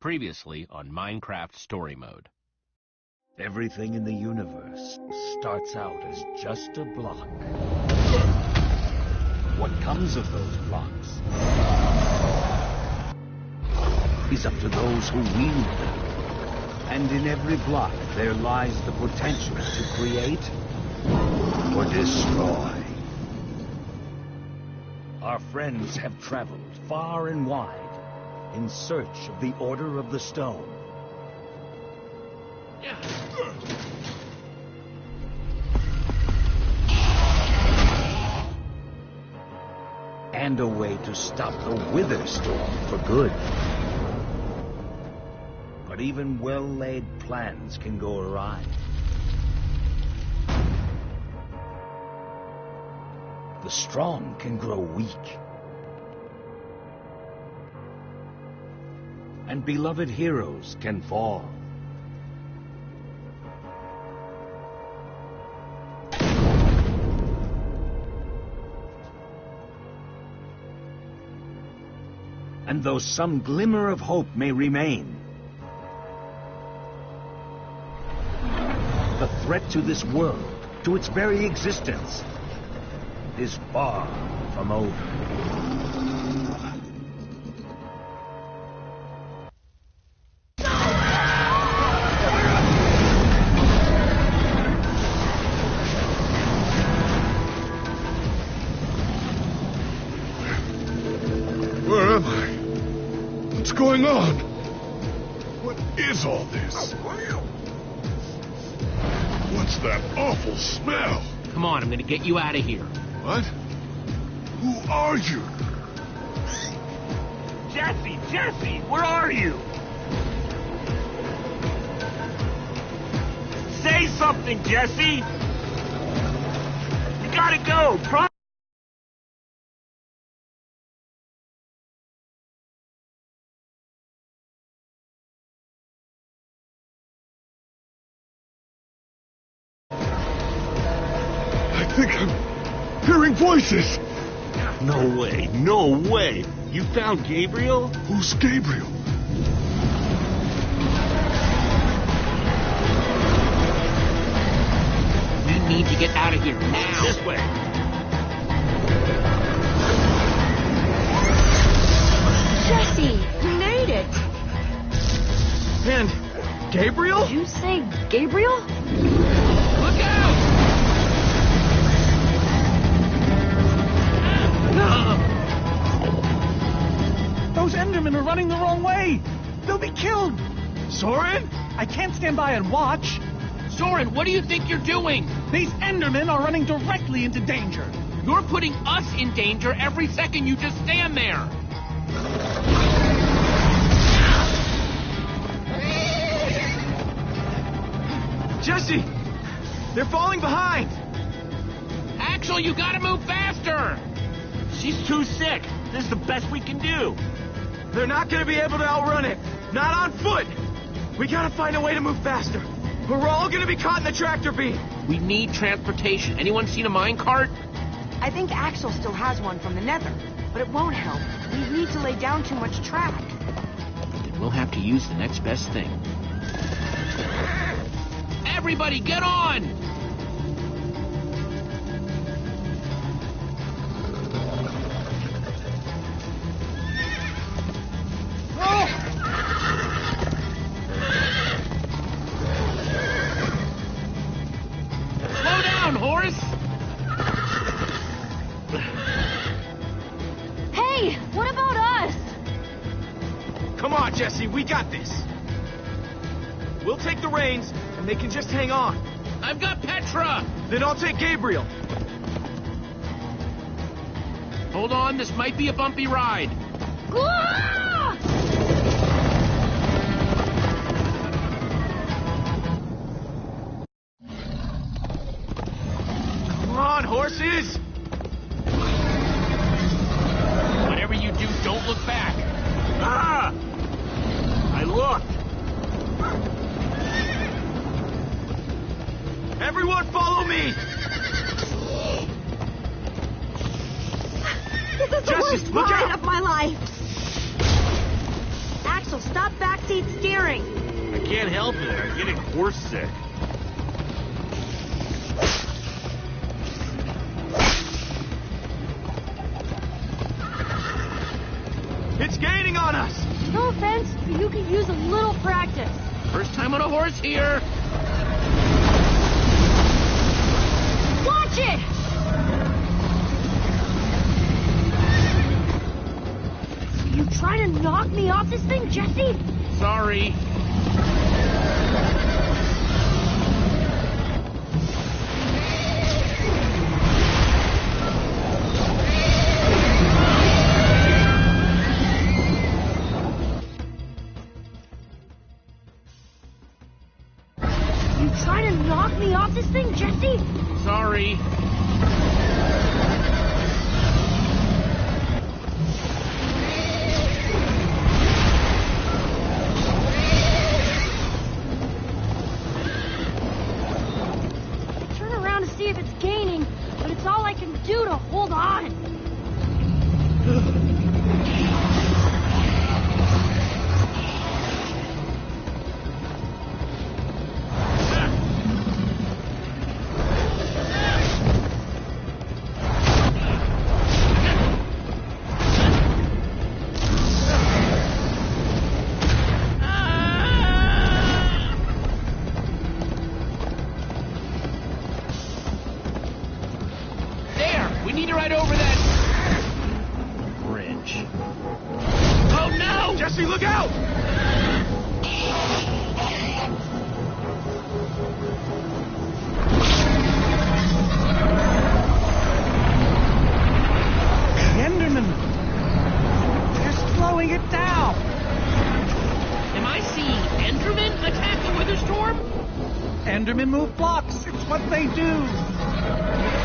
Previously on Minecraft Story Mode. Everything in the universe starts out as just a block. What comes of those blocks is up to those who wield them. And in every block there lies the potential to create or destroy. Our friends have traveled far and wide in search of the Order of the Stone. And a way to stop the Wither Storm for good. But even well-laid plans can go awry. The strong can grow weak. And beloved heroes can fall. And though some glimmer of hope may remain, the threat to this world, to its very existence, is far from over. Where am I? What's going on? What is all this? What's that awful smell? Come on, I'm gonna get you out of here. What? Who are you? Jesse, where are you? Say something, Jesse! You gotta go! I think I'm hearing voices. No way! You found Gabriel? Who's Gabriel? We need to get out of here now. This way! Jesse, you made it! And Gabriel? Did you say Gabriel? Look out! Those Endermen are running the wrong way! They'll be killed! Soren? I can't stand by and watch. Soren, what do you think you're doing? These Endermen are running directly into danger. You're putting us in danger every second you just stand there. Jesse! They're falling behind! Axel, you gotta move faster! She's too sick. This is the best we can do. They're not gonna be able to outrun it. Not on foot! We gotta find a way to move faster. Or we're all gonna be caught in the tractor beam. We need transportation. Anyone seen a minecart? I think Axel still has one from the Nether, but it won't help. We need to lay down too much track. Then we'll have to use the next best thing. Everybody, get on! Slow down, Horace! Hey, what about us? Come on, Jesse, we got this. We'll take the reins, and they can just hang on. I've got Petra! Then I'll take Gabriel. Hold on, this might be a bumpy ride. Ah! Come on, horses! Whatever you do, don't look back. Ah! I looked. Everyone follow me! This is the Jesse, worst look ride out! of my life. Axel, stop backseat steering! I can't help it. I'm getting horse sick. It's gaining on us! No offense, but you could use a little practice. First time on a horse here. Watch it! Are you trying to knock me off this thing, Jesse? Sorry. You trying to knock me off this thing, Jesse? Sorry. Turn around to see if it's gaining, but it's all I can do to hold on. There! We need to ride over that bridge. Oh no! Jesse, look out! The Endermen! They're slowing it down! Am I seeing Endermen attack the Witherstorm? Endermen move blocks. It's what they do.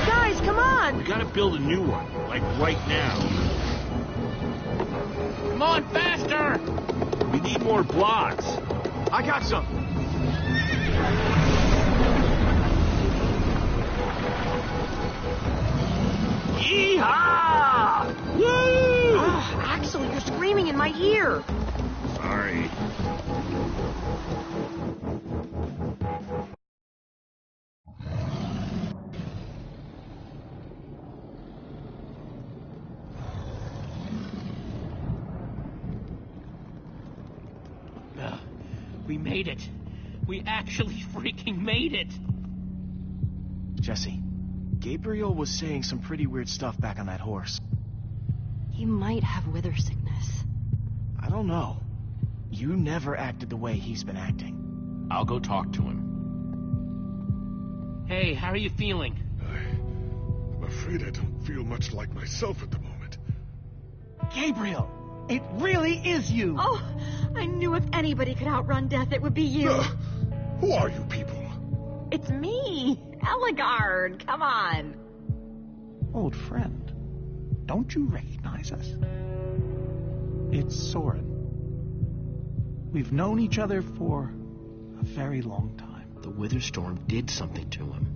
Guys, come on! We gotta build a new one, like right now. Come on, faster! We need more blocks. I got some. Yeehaw! Woo! Ugh, Axel, you're screaming in my ear. Sorry. We made it. We actually freaking made it. Jesse, Gabriel was saying some pretty weird stuff back on that horse. He might have wither sickness. I don't know. You never acted the way he's been acting. I'll go talk to him. Hey, how are you feeling? I'm afraid I don't feel much like myself at the moment. Gabriel, it really is you. Oh, I knew if anybody could outrun death, it would be you. Who are you people? It's me, Eligard. Come on. Old friend, don't you recognize us? It's Soren. We've known each other for a very long time. The Witherstorm did something to him.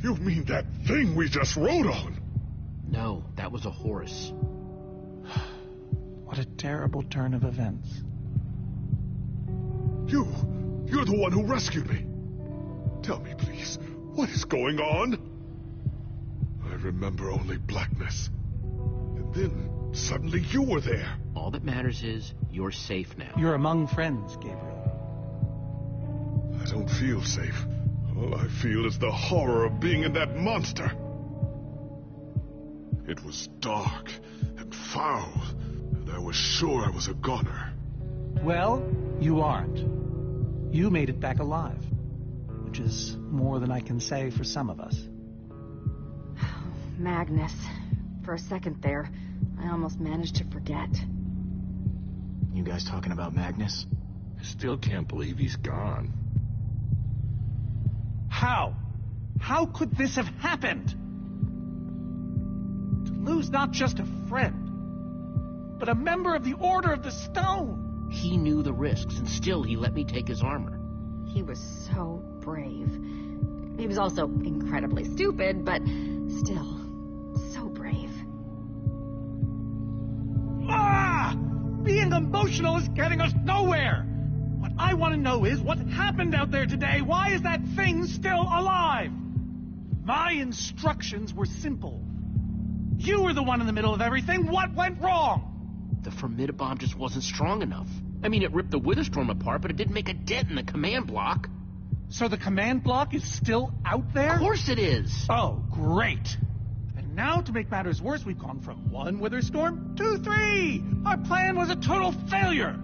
You mean that thing we just rode on? No, that was a horse. What a terrible turn of events. You're the one who rescued me. Tell me, please, what is going on? I remember only blackness. And then, suddenly you were there. All that matters is you're safe now. You're among friends, Gabriel. I don't feel safe. All I feel is the horror of being in that monster. It was dark and foul, and I was sure I was a goner. Well, you aren't. You made it back alive, which is more than I can say for some of us. Magnus. For a second there, I almost managed to forget. You guys talking about Magnus? I still can't believe he's gone. How? How could this have happened? To lose not just a friend, but a member of the Order of the Stone. He knew the risks, and still he let me take his armor. He was so brave. He was also incredibly stupid, but still, so brave. Ah! Being emotional is getting us nowhere. What I want to know is what happened out there today. Why is that thing still alive? My instructions were simple. You were the one in the middle of everything. What went wrong? The Formidabomb just wasn't strong enough. I mean, it ripped the Witherstorm apart, but it didn't make a dent in the command block. So the command block is still out there? Of course it is. Oh, great. And now, to make matters worse, we've gone from 1 Witherstorm to 3. Our plan was a total failure.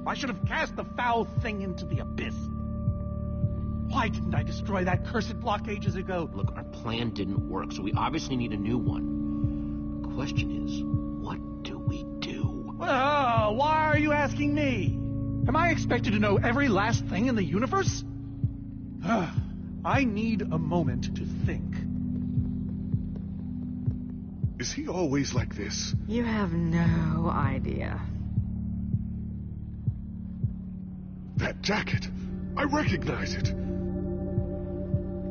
I should have cast the foul thing into the abyss. Why didn't I destroy that cursed block ages ago? Look, our plan didn't work, so we obviously need a new one. The question is, what do we do? Well, why are you asking me? Am I expected to know every last thing in the universe? I need a moment to think. Is he always like this? You have no idea. That jacket! I recognize it!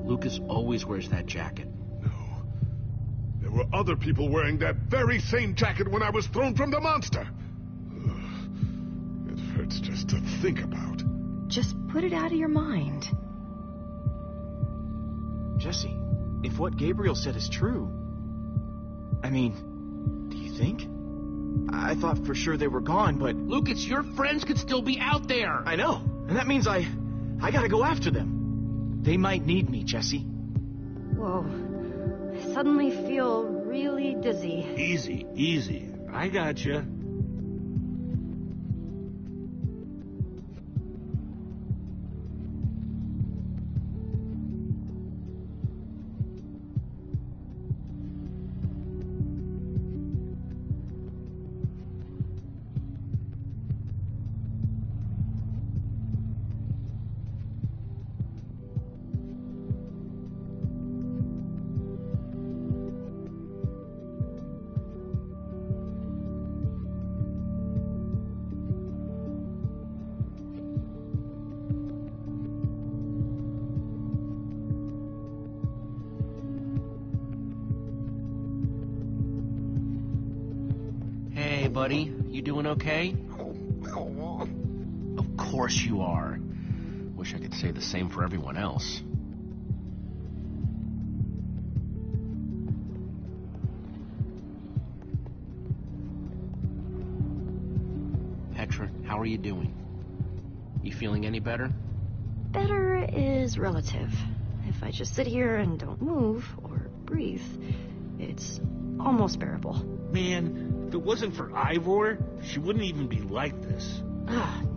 Lucas always wears that jacket. No. There were other people wearing that very same jacket when I was thrown from the monster. It hurts just to think about. Just put it out of your mind. Jesse, if what Gabriel said is true... I mean, do you think? I thought for sure they were gone, but... Lucas, your friends could still be out there. I know, and that means I gotta go after them. They might need me, Jesse. Whoa. I suddenly feel really dizzy. Easy, easy. I gotcha. Hey, buddy, you doing okay? Of course you are. Wish I could say the same for everyone else. Petra, how are you doing? You feeling any better? Better is relative. If I just sit here and don't move or breathe, it's almost bearable. Man, if it wasn't for Ivor, she wouldn't even be like this.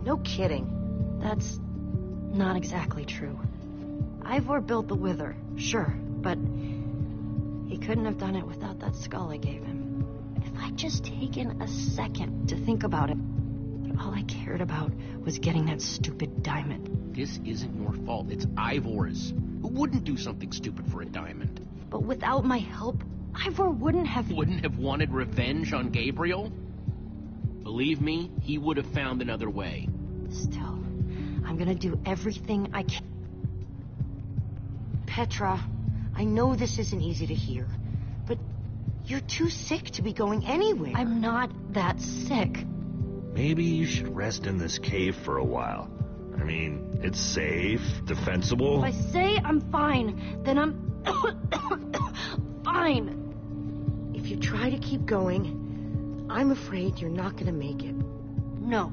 No kidding. That's not exactly true. Ivor built the Wither, sure, but he couldn't have done it without that skull I gave him. If I'd just taken a second to think about it, all I cared about was getting that stupid diamond. This isn't your fault. It's Ivor's. Who wouldn't do something stupid for a diamond? But without my help, Ivor wouldn't have... Wouldn't have wanted revenge on Gabriel? Believe me, he would have found another way. Still, I'm gonna do everything I can. Petra, I know this isn't easy to hear, but you're too sick to be going anywhere. I'm not that sick. Maybe you should rest in this cave for a while. I mean, it's safe, defensible. If I say I'm fine, then I'm fine. If you try to keep going, I'm afraid you're not gonna make it. No.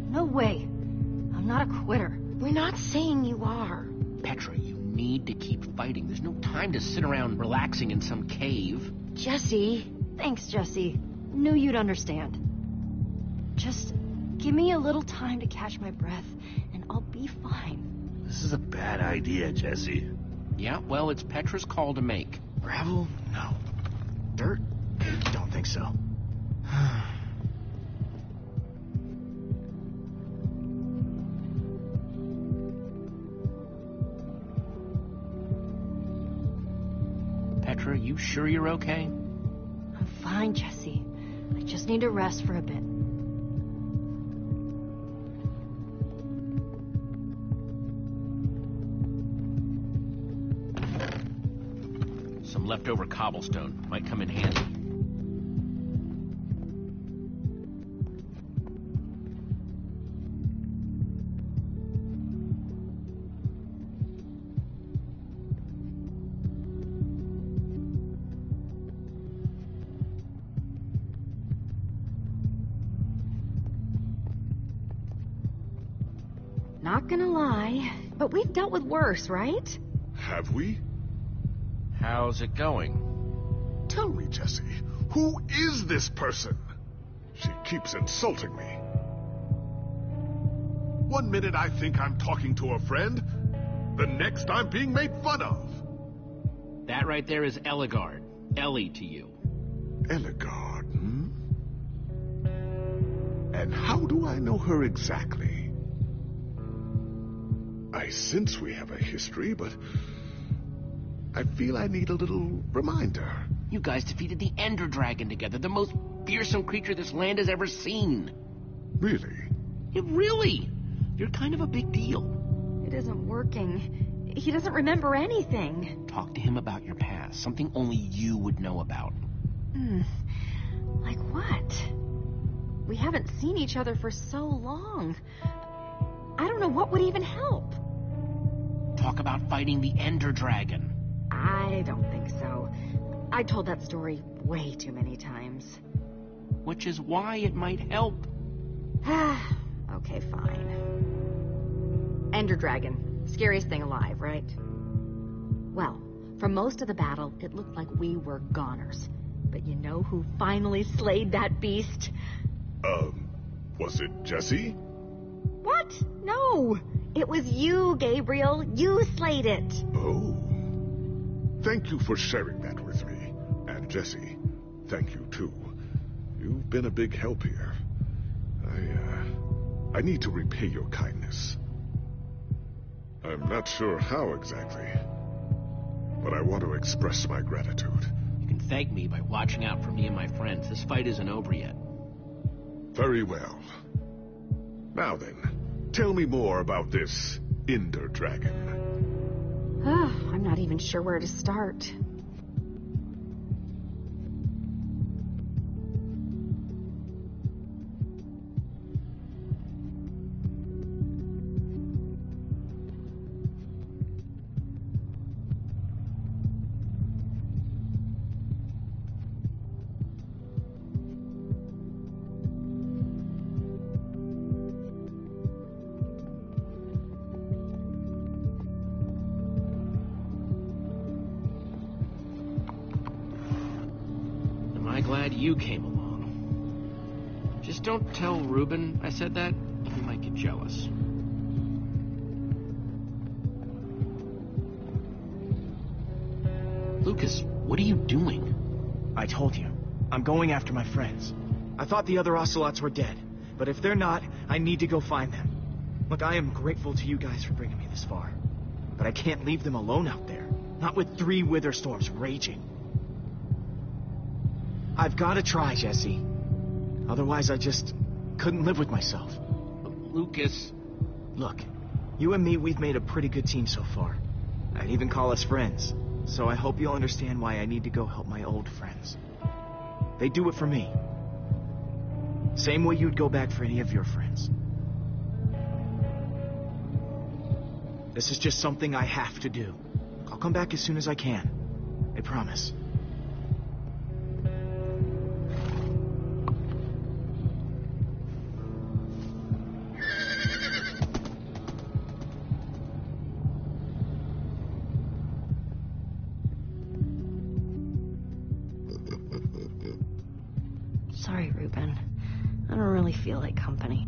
No way. I'm not a quitter. We're not saying you are. Petra, you need to keep fighting. There's no time to sit around relaxing in some cave. Jesse. Thanks, Jesse. Knew you'd understand. Just give me a little time to catch my breath, and I'll be fine. This is a bad idea, Jesse. Yeah, well, it's Petra's call to make. Gravel? No. Dirt? Don't think so. Petra, you sure you're okay? I'm fine, Jesse. I just need to rest for a bit. Some leftover cobblestone might come in handy. Not gonna lie, but we've dealt with worse, right? Have we? How's it going? Tell me, Jesse, who is this person? She keeps insulting me. One minute I think I'm talking to a friend, the next I'm being made fun of. That right there is Ellegaard. Ellie to you. Ellegaard, hmm? And how do I know her exactly? I sense we have a history, but I feel I need a little reminder. You guys defeated the Ender Dragon together, the most fearsome creature this land has ever seen. Really? Really? You're kind of a big deal. It isn't working. He doesn't remember anything. Talk to him about your past, something only you would know about. Like what? We haven't seen each other for so long. I don't know what would even help. Talk about fighting the Ender Dragon. I don't think so. I told that story way too many times. Which is why it might help. Okay, fine. Ender Dragon. Scariest thing alive, right? Well, for most of the battle, it looked like we were goners. But you know who finally slayed that beast? Was it Jesse? What? No! It was you, Gabriel. You slayed it. Oh. Thank you for sharing that with me. And Jesse, thank you too. You've been a big help here. I need to repay your kindness. I'm not sure how exactly, but I want to express my gratitude. You can thank me by watching out for me and my friends. This fight isn't over yet. Very well. Now then, tell me more about this Ender Dragon. I'm not even sure where to start. Glad you came along. Just don't tell Reuben I said that. He might get jealous. Lucas, what are you doing? I told you. I'm going after my friends. I thought the other Ocelots were dead, but if they're not, I need to go find them. Look, I am grateful to you guys for bringing me this far, but I can't leave them alone out there. Not with 3 wither storms raging. I've got to try, Jesse. Otherwise, I just couldn't live with myself. Lucas... Look, you and me, we've made a pretty good team so far. I'd even call us friends. So I hope you'll understand why I need to go help my old friends. They do it for me. Same way you'd go back for any of your friends. This is just something I have to do. I'll come back as soon as I can. I promise. Sorry, Reuben. I don't really feel like company.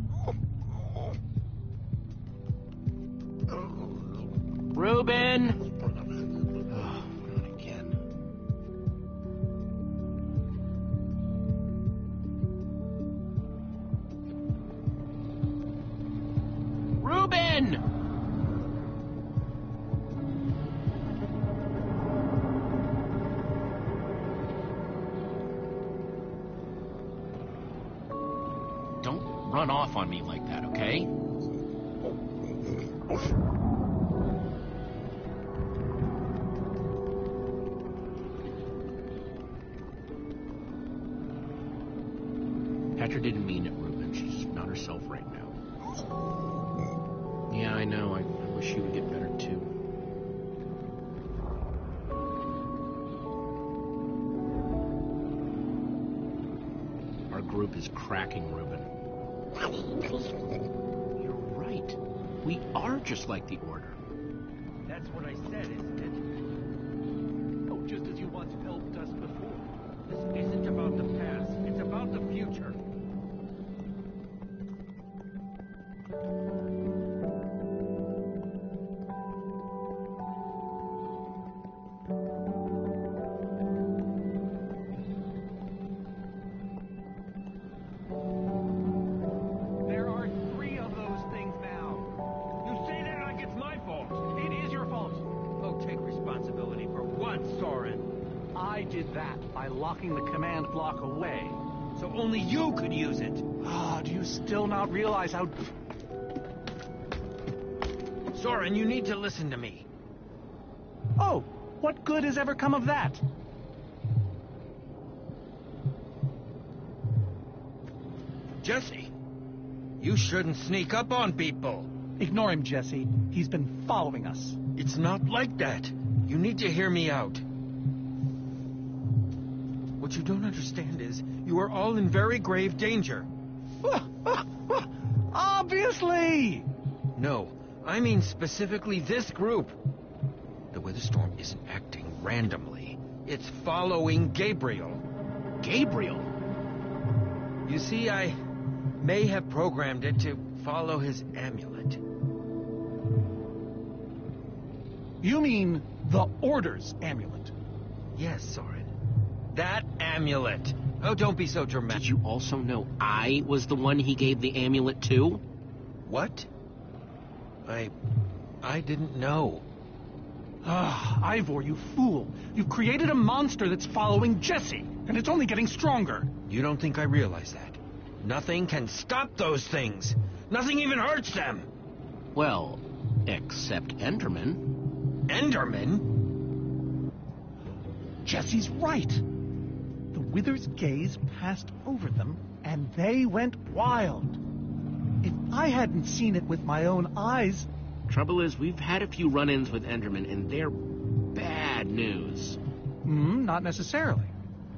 Reuben! Oh, not again. Reuben! Don't run off on me like that, okay? Petra didn't mean it, Reuben. She's not herself right now. Yeah, I know. I wish she would get better, too. Our group is cracking, Reuben. You're right. We are just like the Order. That's what I said, isn't it? Oh, just as you once helped us before. This isn't about the past, it's about the future. There are 3 of those things now. You say that like it's my fault. It is your fault. Oh, take responsibility for what, Soren? I did that by locking the command block away. So only you could use it. Ah, do you still not realize how... Soren, you need to listen to me. Oh, what good has ever come of that? Jesse, you shouldn't sneak up on people. Ignore him, Jesse. He's been following us. It's not like that. You need to hear me out. What you don't understand is you are all in very grave danger. Obviously! No, I mean specifically this group. The Witherstorm isn't acting randomly. It's following Gabriel. Gabriel? You see, I may have programmed it to follow his amulet. You mean the Order's amulet? Yes, Soren. That amulet. Oh, don't be so dramatic. Did you also know I was the one he gave the amulet to? What? I didn't know. Ah, Ivor, you fool. You've created a monster that's following Jesse, and it's only getting stronger. You don't think I realize that? Nothing can stop those things. Nothing even hurts them. Well, except Enderman. Enderman? Jesse's right. The Wither's gaze passed over them, and they went wild. If I hadn't seen it with my own eyes... Trouble is, we've had a few run-ins with Enderman, and they're bad news. Not necessarily.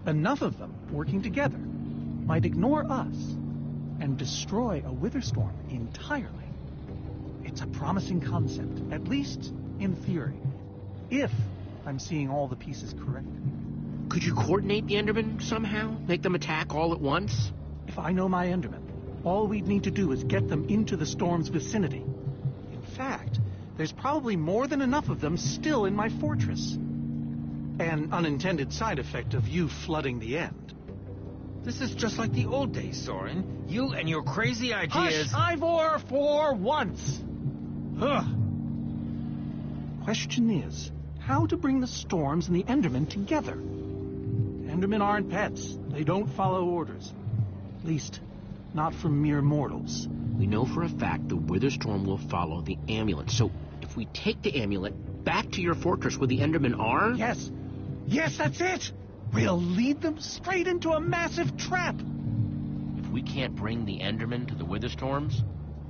Enough of them working together might ignore us and destroy a Witherstorm entirely. It's a promising concept, at least in theory, if I'm seeing all the pieces correctly. Could you coordinate the Enderman somehow? Make them attack all at once? If I know my Enderman, all we'd need to do is get them into the storm's vicinity. In fact, there's probably more than enough of them still in my fortress. An unintended side effect of you flooding the end. This is just like the old days, Soren. You and your crazy ideas... Hush, Ivor, for once! Ugh. Question is, how to bring the storms and the Endermen together? Endermen aren't pets. They don't follow orders. At least, not from mere mortals. We know for a fact the Witherstorm will follow the amulet. So, if we take the amulet back to your fortress where the Endermen are... Yes. Yes, that's it! We'll lead them straight into a massive trap! If we can't bring the Endermen to the Witherstorms,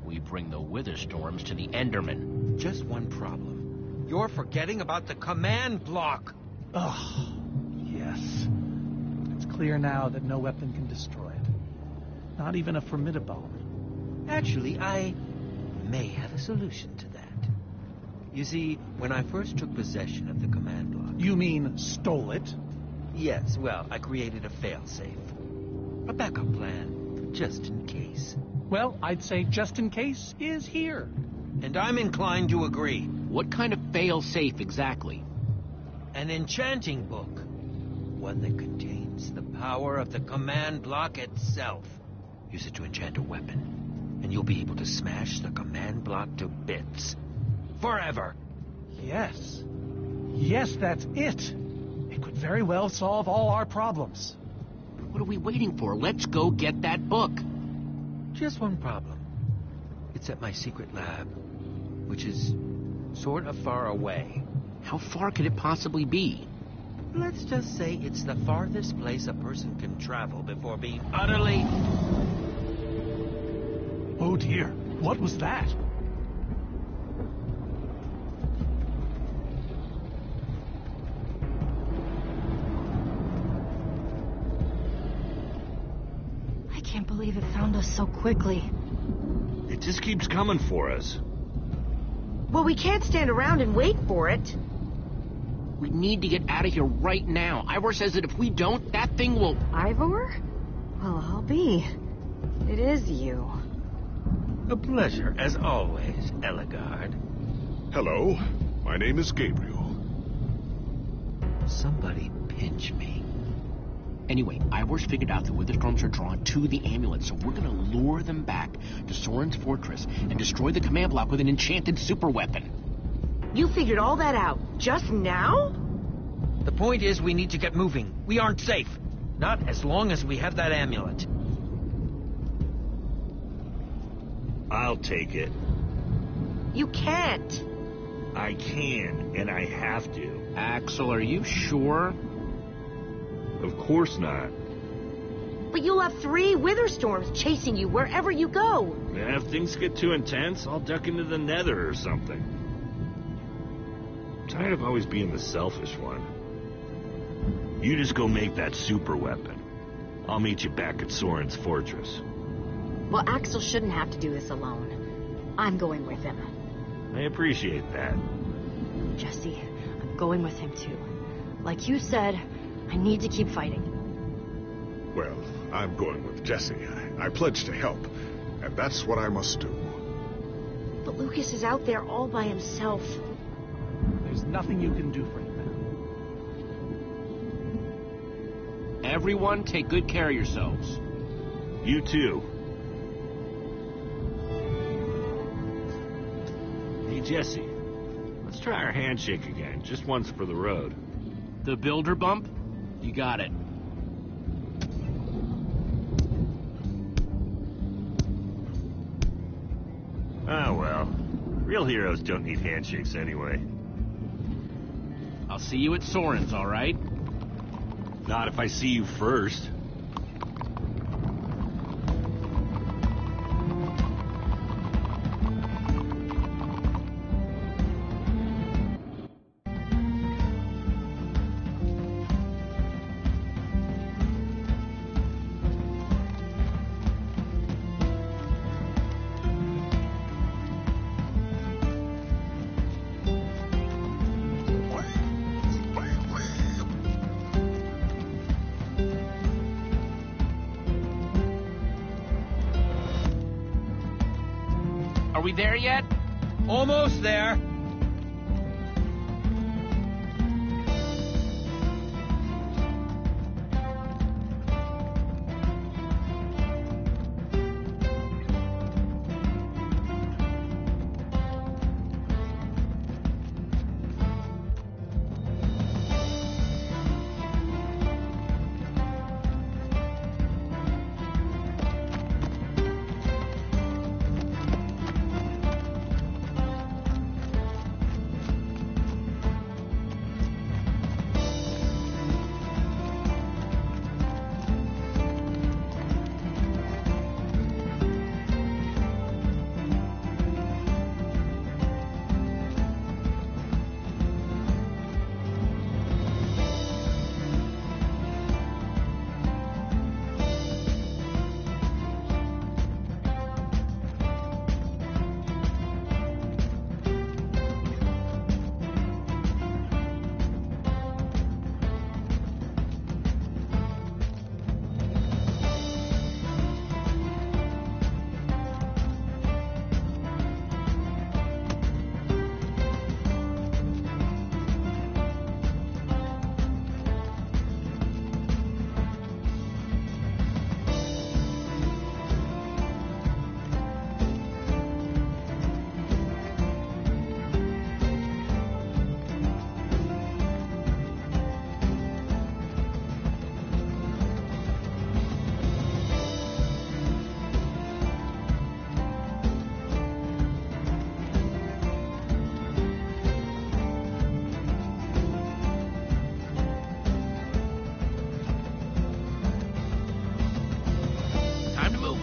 we bring the Witherstorms to the Endermen. Just one problem. You're forgetting about the command block. Oh, yes. It's clear now that no weapon can destroy it. Not even a Formidabone. Actually, I may have a solution to that. You see, when I first took possession of the command block... You mean stole it? Yes, well, I created a failsafe. A backup plan, just in case. Well, I'd say just in case is here. And I'm inclined to agree. What kind of fail-safe exactly? An enchanting book. One that contains the power of the command block itself. Use it to enchant a weapon, and you'll be able to smash the command block to bits. Forever. Yes. Yes, that's it. It could very well solve all our problems. What are we waiting for? Let's go get that book. Just one problem. It's at my secret lab, which is sort of far away. How far could it possibly be? Let's just say it's the farthest place a person can travel before being utterly... Oh dear, what was that? I can't believe it found us so quickly. It just keeps coming for us. Well, we can't stand around and wait for it. We need to get out of here right now. Ivor says that if we don't, that thing will... Ivor? Well, I'll be. It is you. A pleasure, as always, Ellegaard. Hello, my name is Gabriel. Somebody pinch me. Anyway, Ivor's figured out the Witherstorms are drawn to the amulet, so we're gonna lure them back to Soren's fortress and destroy the command block with an enchanted superweapon. You figured all that out just now? The point is we need to get moving. We aren't safe. Not as long as we have that amulet. I'll take it. You can't. I can, and I have to. Axel, are you sure? Of course not. But you'll have 3 Witherstorms chasing you wherever you go. And if things get too intense, I'll duck into the nether or something. I'm tired of always being the selfish one. You just go make that super weapon. I'll meet you back at Soren's fortress. Well, Axel shouldn't have to do this alone. I'm going with him. I appreciate that. Jesse, I'm going with him too. Like you said, I need to keep fighting. Well, I'm going with Jesse. I pledged to help, and that's what I must do. But Lucas is out there all by himself. There's nothing you can do for him now. Everyone, take good care of yourselves. You too. Hey, Jesse. Let's try our handshake again, just once for the road. The builder bump? You got it. Oh, well. Real heroes don't need handshakes anyway. I'll see you at Soren's, all right? Not if I see you first. Are we there yet? Almost there.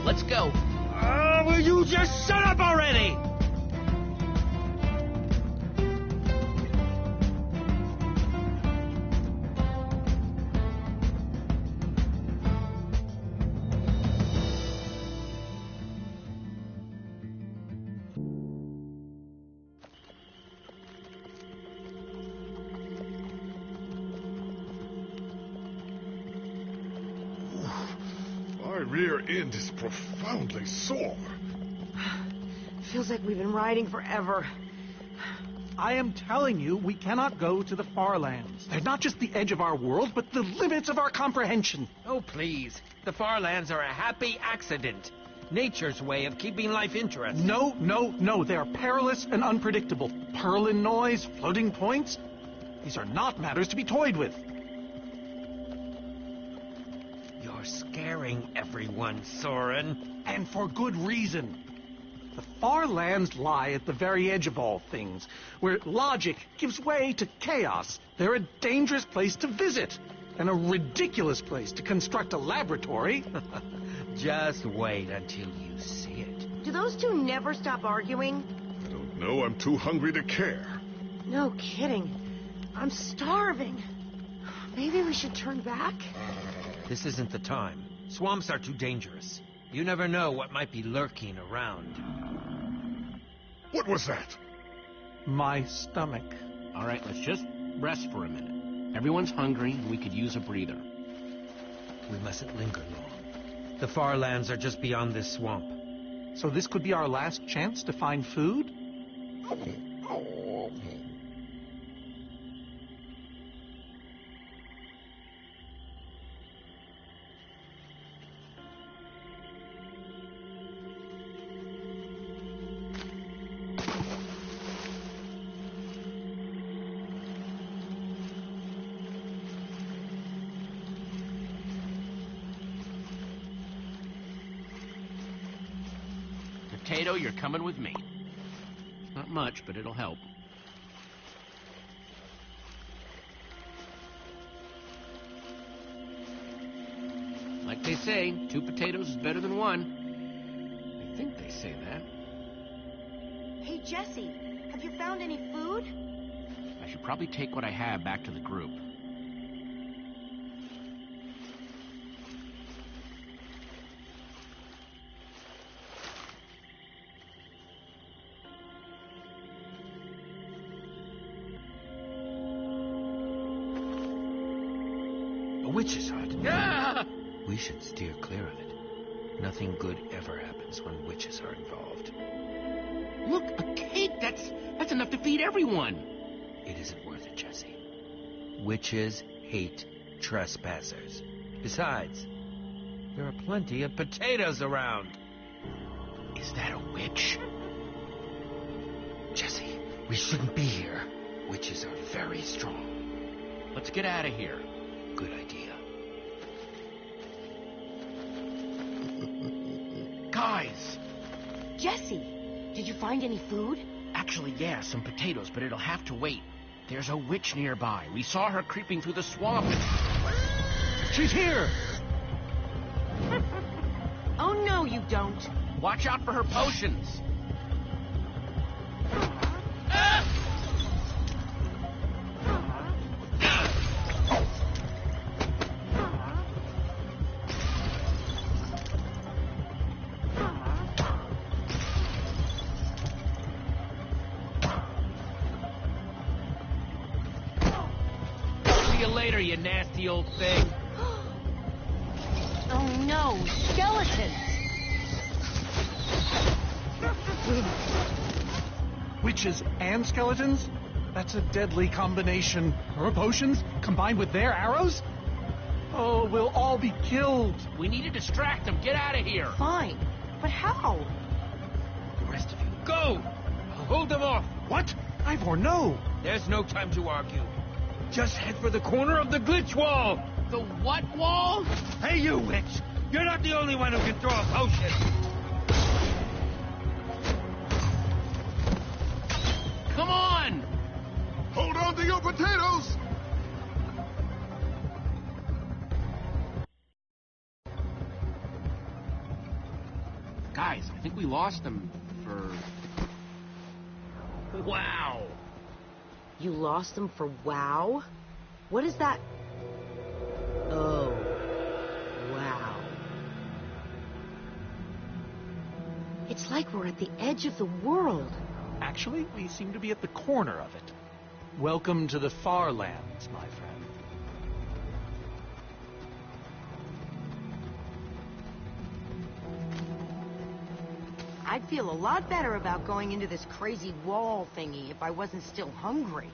Let's go. Will you just shut up already? rear end is profoundly sore. Feels like we've been riding forever. I am telling you, we cannot go to the far lands. They're not just the edge of our world, but the limits of our comprehension. Oh, please. The far lands are a happy accident. Nature's way of keeping life interesting. No. They are perilous and unpredictable. Purlin noise, floating points. These are not matters to be toyed with. You're scaring everyone, Soren. And for good reason. The far lands lie at the very edge of all things, where logic gives way to chaos. They're a dangerous place to visit, and a ridiculous place to construct a laboratory. Just wait until you see it. Do those two never stop arguing? I don't know. I'm too hungry to care. No kidding. I'm starving. Maybe we should turn back? This isn't the time. Swamps are too dangerous. You never know what might be lurking around. What was that? My stomach. All right, let's just rest for a minute. Everyone's hungry, and we could use a breather. We mustn't linger long. The far lands are just beyond this swamp. So this could be our last chance to find food? Potato, you're coming with me. Not much, but it'll help. Like they say, 2 potatoes is better than 1. I think they say that. Hey, Jesse, have you found any food? I should probably take what I have back to the group. Witch's hut. Ah! We should steer clear of it. Nothing good ever happens when witches are involved. Look, a cake! That's enough to feed everyone! It isn't worth it, Jesse. Witches hate trespassers. Besides, there are plenty of potatoes around. Is that a witch? Jesse, we shouldn't be here. Witches are very strong. Let's get out of here. Good idea. Guys! Jesse, did you find any food? Actually, yeah, some potatoes, but it'll have to wait. There's a witch nearby. We saw her creeping through the swamp. She's here! Oh, no, you don't. Watch out for her potions. Later, you nasty old thing. Oh no, skeletons! Witches and skeletons? That's a deadly combination. Her potions combined with their arrows? Oh, we'll all be killed. We need to distract them. Get out of here. Fine, but how? The rest of you, go! I'll hold them off. What? Ivor, no! There's no time to argue. Just head for the corner of the glitch wall! The what wall? Hey, you witch! You're not the only one who can throw a potion! Come on! Hold on to your potatoes! Guys, I think we lost them for... Wow! You lost them for WoW? What is that? Oh, wow. It's like we're at the edge of the world. Actually, we seem to be at the corner of it. Welcome to the far lands, my friend. I'd feel a lot better about going into this crazy wall thingy if I wasn't still hungry.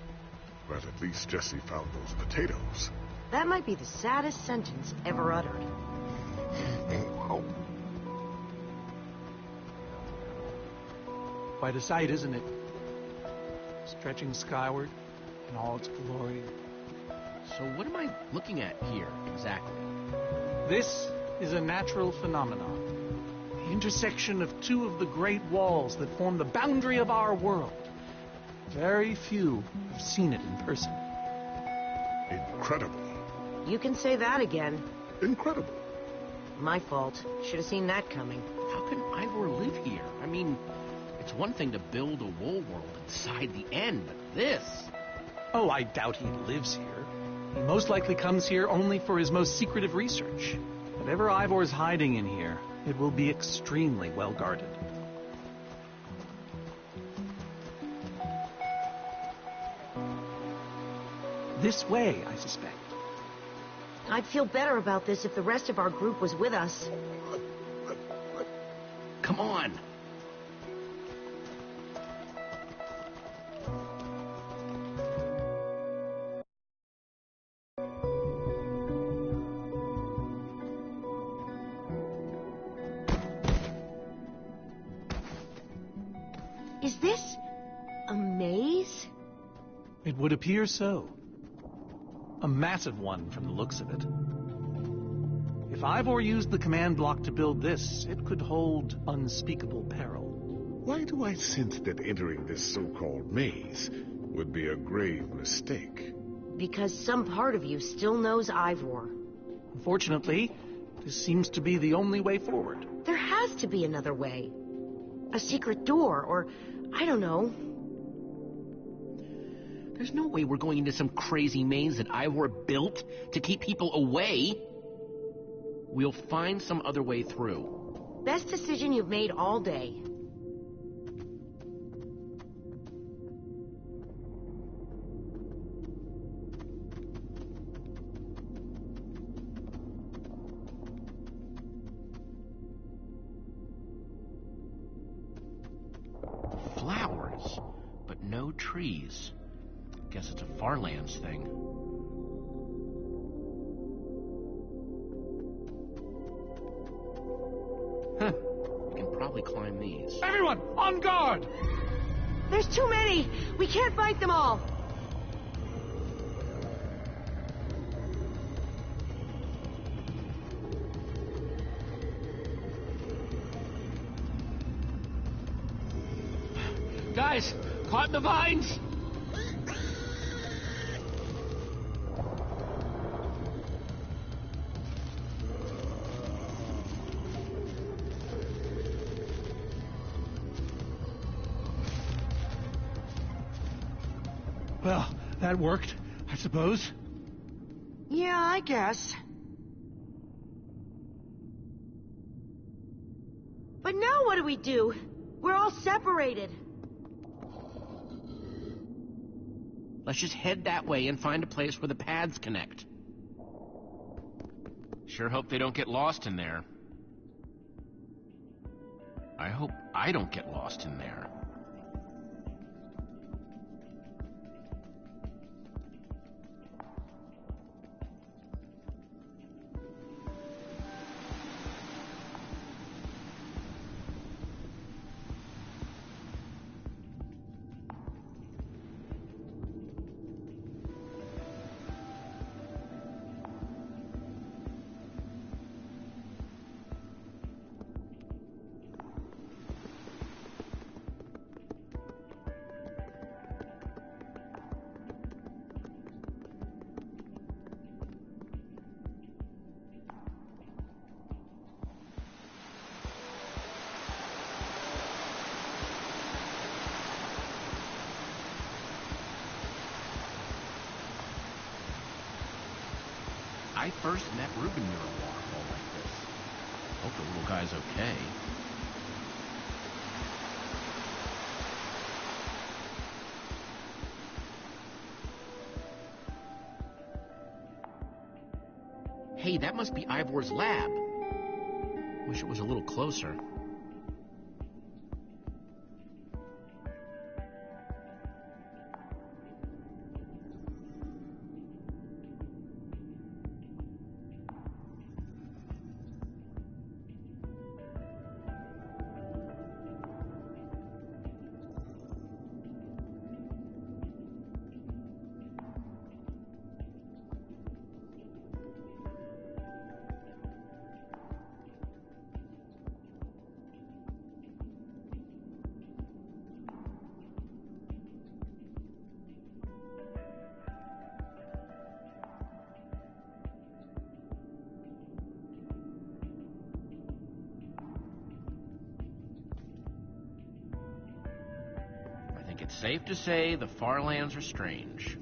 Well, at least Jesse found those potatoes. That might be the saddest sentence ever uttered. Quite a sight, isn't it? Stretching skyward in all its glory. So what am I looking at here, exactly? This is a natural phenomenon. The intersection of two of the great walls that form the boundary of our world. Very few have seen it in person. Incredible. You can say that again. Incredible. My fault. Should have seen that coming. How can Ivor live here? I mean, it's one thing to build a wool world inside the end, but this... Oh, I doubt he lives here. He most likely comes here only for his most secretive research. Whatever Ivor's hiding in here, it will be extremely well guarded. This way, I suspect. I'd feel better about this if the rest of our group was with us. Come on! Is this a maze? It would appear so. A massive one from the looks of it. If Ivor used the command block to build this, it could hold unspeakable peril. Why do I sense that entering this so-called maze would be a grave mistake? Because some part of you still knows Ivor. Unfortunately, this seems to be the only way forward. There has to be another way. A secret door, or I don't know. There's no way we're going into some crazy maze that Ivor built to keep people away. We'll find some other way through. Best decision you've made all day. Flowers, but no trees. Guess it's a Farlands thing. Huh. We can probably climb these. Everyone, on guard! There's too many! We can't fight them all! Guys, caught in the vines! Well, that worked, I suppose. Yeah, I guess. But now what do we do? We're all separated. Let's just head that way and find a place where the paths connect. Sure hope they don't get lost in there. I hope I don't get lost in there. I first met Reuben near a waterfall like this. Hope the little guy's okay. Hey, that must be Ivor's lab. Wish it was a little closer. Safe to say the far lands are strange.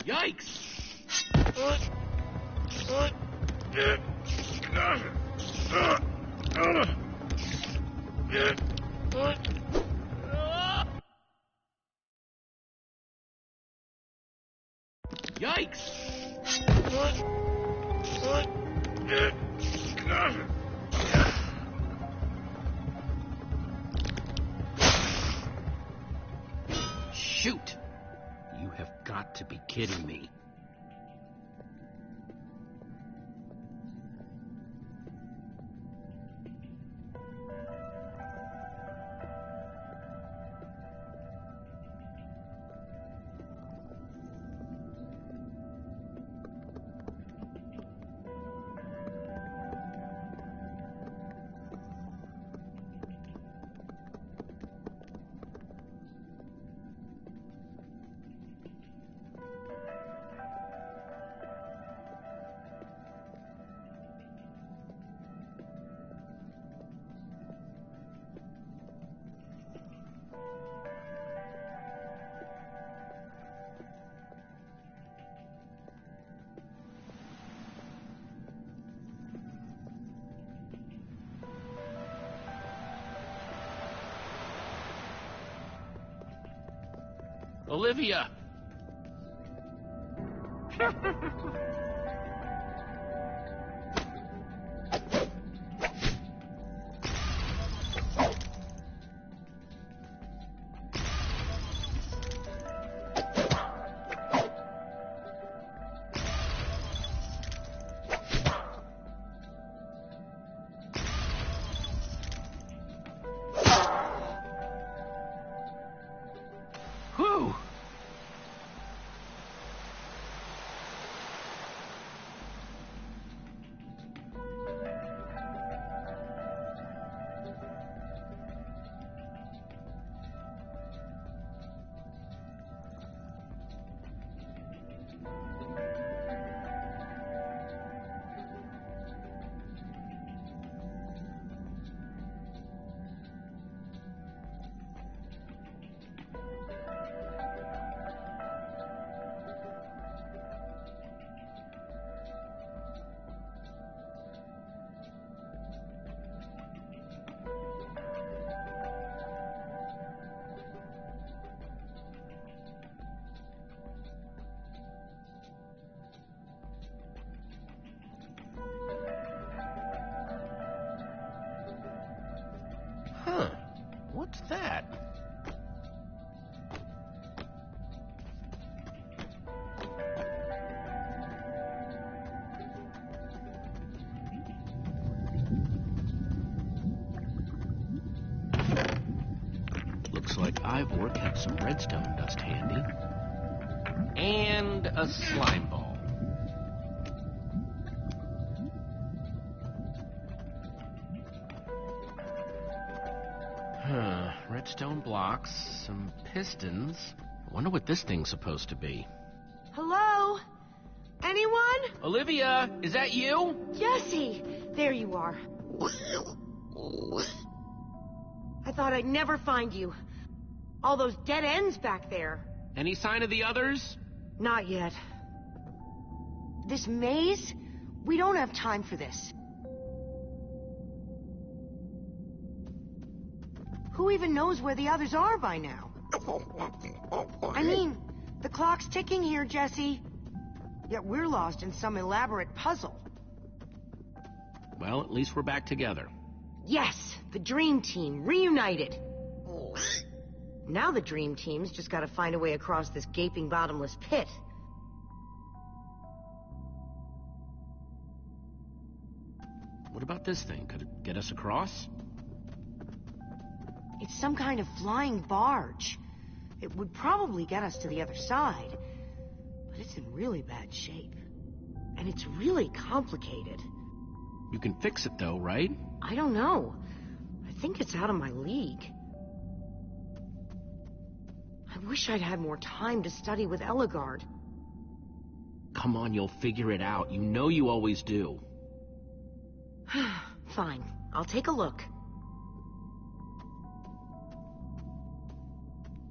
Yikes! Yikes! Shoot! You have got to be kidding me. Olivia! Whew! Huh. What's that? Looks like Ivor kept some redstone dust handy. And a slime ball. Redstone blocks, some pistons, Wonder what this thing's supposed to be. Hello? Anyone? Olivia, is that you? Jesse! There you are. I thought I'd never find you. All those dead ends back there. Any sign of the others? Not yet. This maze? We don't have time for this. Who even knows where the others are by now? I mean, the clock's ticking here, Jesse. Yet we're lost in some elaborate puzzle. Well, at least we're back together. Yes, the Dream Team, reunited. Now the Dream Team's just gotta find a way across this gaping bottomless pit. What about this thing? Could it get us across? It's some kind of flying barge. It would probably get us to the other side. But it's in really bad shape. And it's really complicated. You can fix it though, right? I don't know. I think it's out of my league. I wish I'd had more time to study with Ellegaard. Come on, you'll figure it out. You know you always do. Fine, I'll take a look.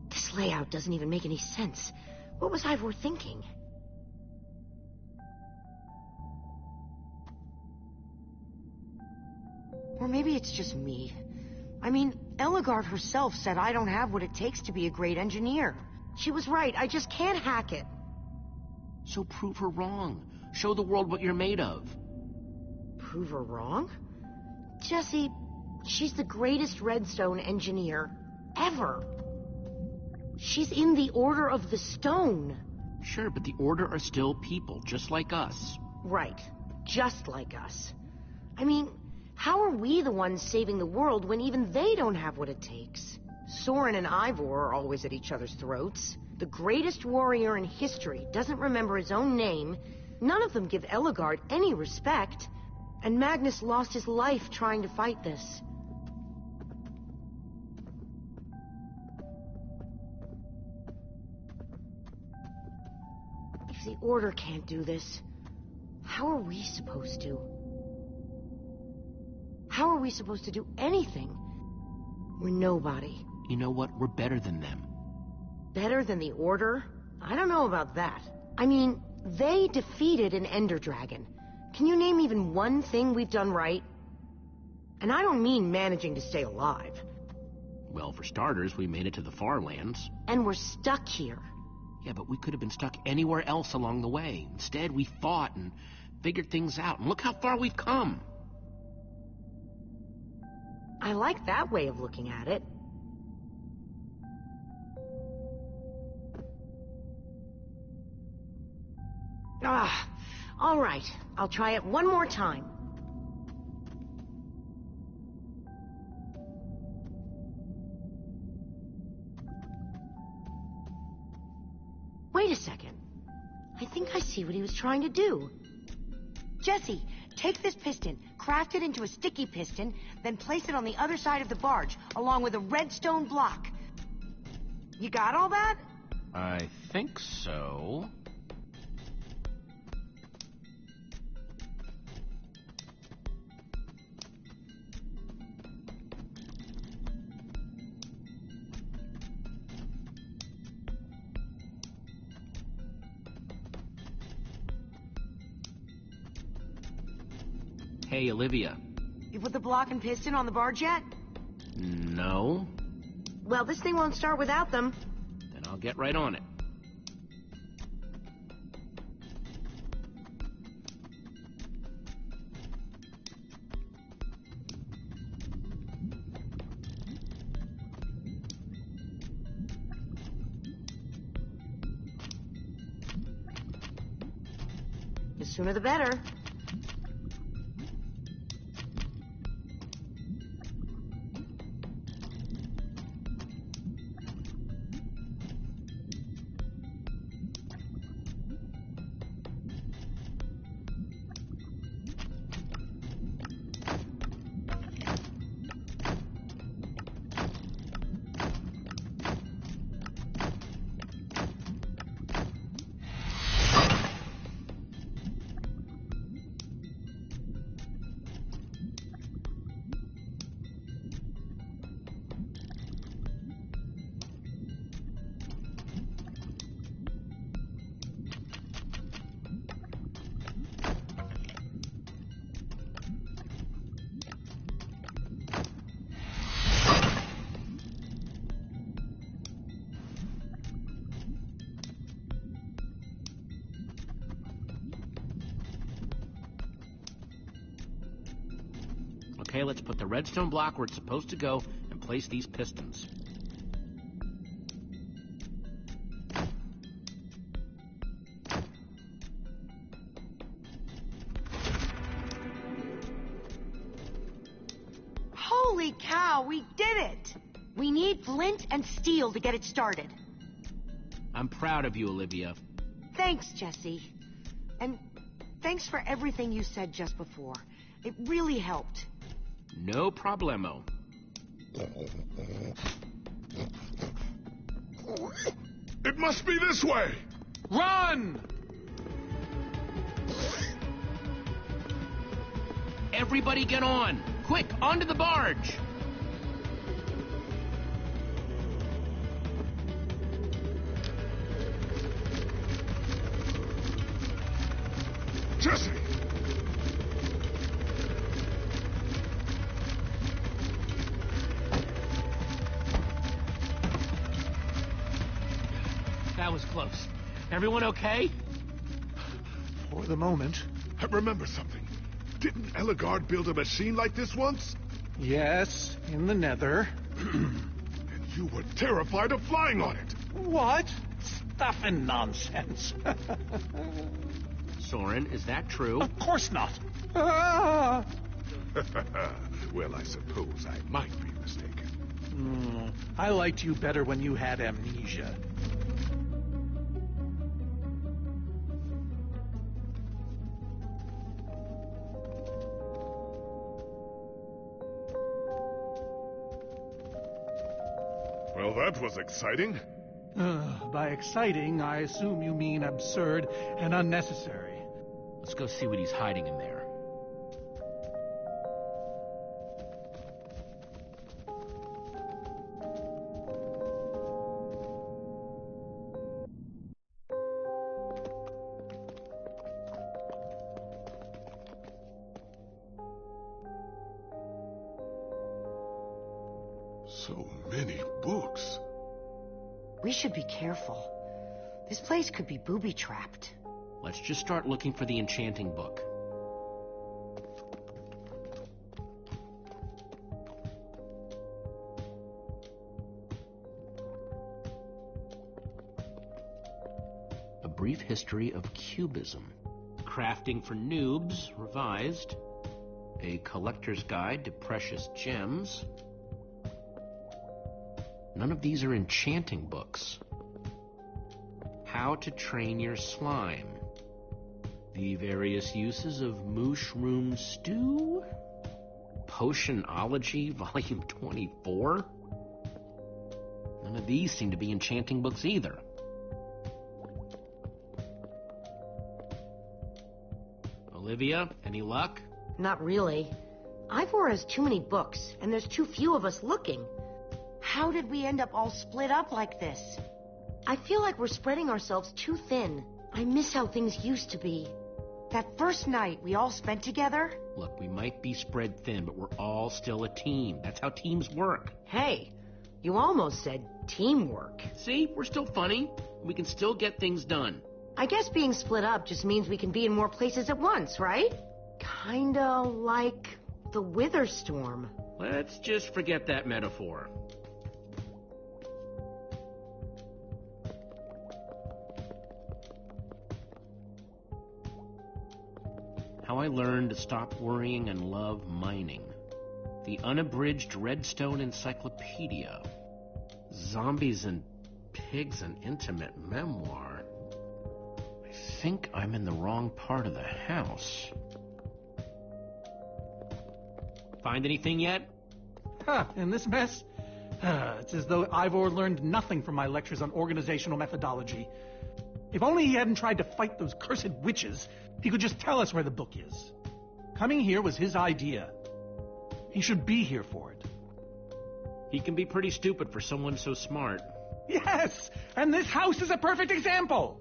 This layout doesn't even make any sense. What was Ivor thinking? Or maybe it's just me. I mean, Ellegaard herself said I don't have what it takes to be a great engineer. She was right, I just can't hack it. So prove her wrong. Show the world what you're made of. Prove her wrong? Jesse, she's the greatest Redstone engineer ever. She's in the Order of the Stone. Sure, but the Order are still people, just like us. Right, just like us. I mean, how are we the ones saving the world when even they don't have what it takes? Soren and Ivor are always at each other's throats. The greatest warrior in history doesn't remember his own name. None of them give Ellegaard any respect. And Magnus lost his life trying to fight this. If the Order can't do this, how are we supposed to? How are we supposed to do anything? We're nobody. You know what? We're better than them. Better than the Order? I don't know about that. I mean, they defeated an Ender Dragon. Can you name even one thing we've done right? And I don't mean managing to stay alive. Well, for starters, we made it to the far lands. And we're stuck here. Yeah, but we could have been stuck anywhere else along the way. Instead, we fought and figured things out. And look how far we've come. I like that way of looking at it. All right. I'll try it one more time. Wait a second. I think I see what he was trying to do. Jesse, take this piston, craft it into a sticky piston, then place it on the other side of the barge, along with a redstone block. You got all that? I think so. Hey, Olivia. You put the block and piston on the barge yet? No. Well, this thing won't start without them. Then I'll get right on it. The sooner the better. Okay, let's put the redstone block where it's supposed to go and place these pistons. Holy cow, we did it! We need flint and steel to get it started. I'm proud of you, Olivia. Thanks, Jesse. And thanks for everything you said just before. It really helped. No problemo. It must be this way! Run! Everybody get on! Quick, onto the barge! Jesse! That was close. Everyone okay? For the moment. I remember something. Didn't Ellegaard build a machine like this once? Yes, in the Nether. And you were terrified of flying on it. What? Stuff and nonsense. Soren, is that true? Of course not. Ah! Well, I suppose I might be mistaken. I liked you better when you had amnesia. Well, that was exciting. By exciting, I assume you mean absurd and unnecessary. Let's go see what he's hiding in there. So many books. We should be careful. This place could be booby-trapped. Let's just start looking for the enchanting book. A Brief History of Cubism. Crafting for Noobs, revised. A Collector's Guide to Precious Gems. None of these are enchanting books. How to Train Your Slime. The Various Uses of Mushroom Stew. Potionology, Volume 24. None of these seem to be enchanting books either. Olivia, any luck? Not really. Ivor has too many books, and there's too few of us looking. How did we end up all split up like this? I feel like we're spreading ourselves too thin. I miss how things used to be. That first night we all spent together. Look, we might be spread thin, but we're all still a team. That's how teams work. Hey, you almost said teamwork. See, we're still funny. We can still get things done. I guess being split up just means we can be in more places at once, right? Kinda like the Wither Storm. Let's just forget that metaphor. How I Learned to Stop Worrying and Love Mining. The Unabridged Redstone Encyclopedia. Zombies and Pigs, an Intimate Memoir. I think I'm in the wrong part of the house. Find anything yet? In this mess? It's as though Ivor learned nothing from my lectures on organizational methodology. If only he hadn't tried to fight those cursed witches, he could just tell us where the book is. Coming here was his idea. He should be here for it. He can be pretty stupid for someone so smart. Yes! And this house is a perfect example!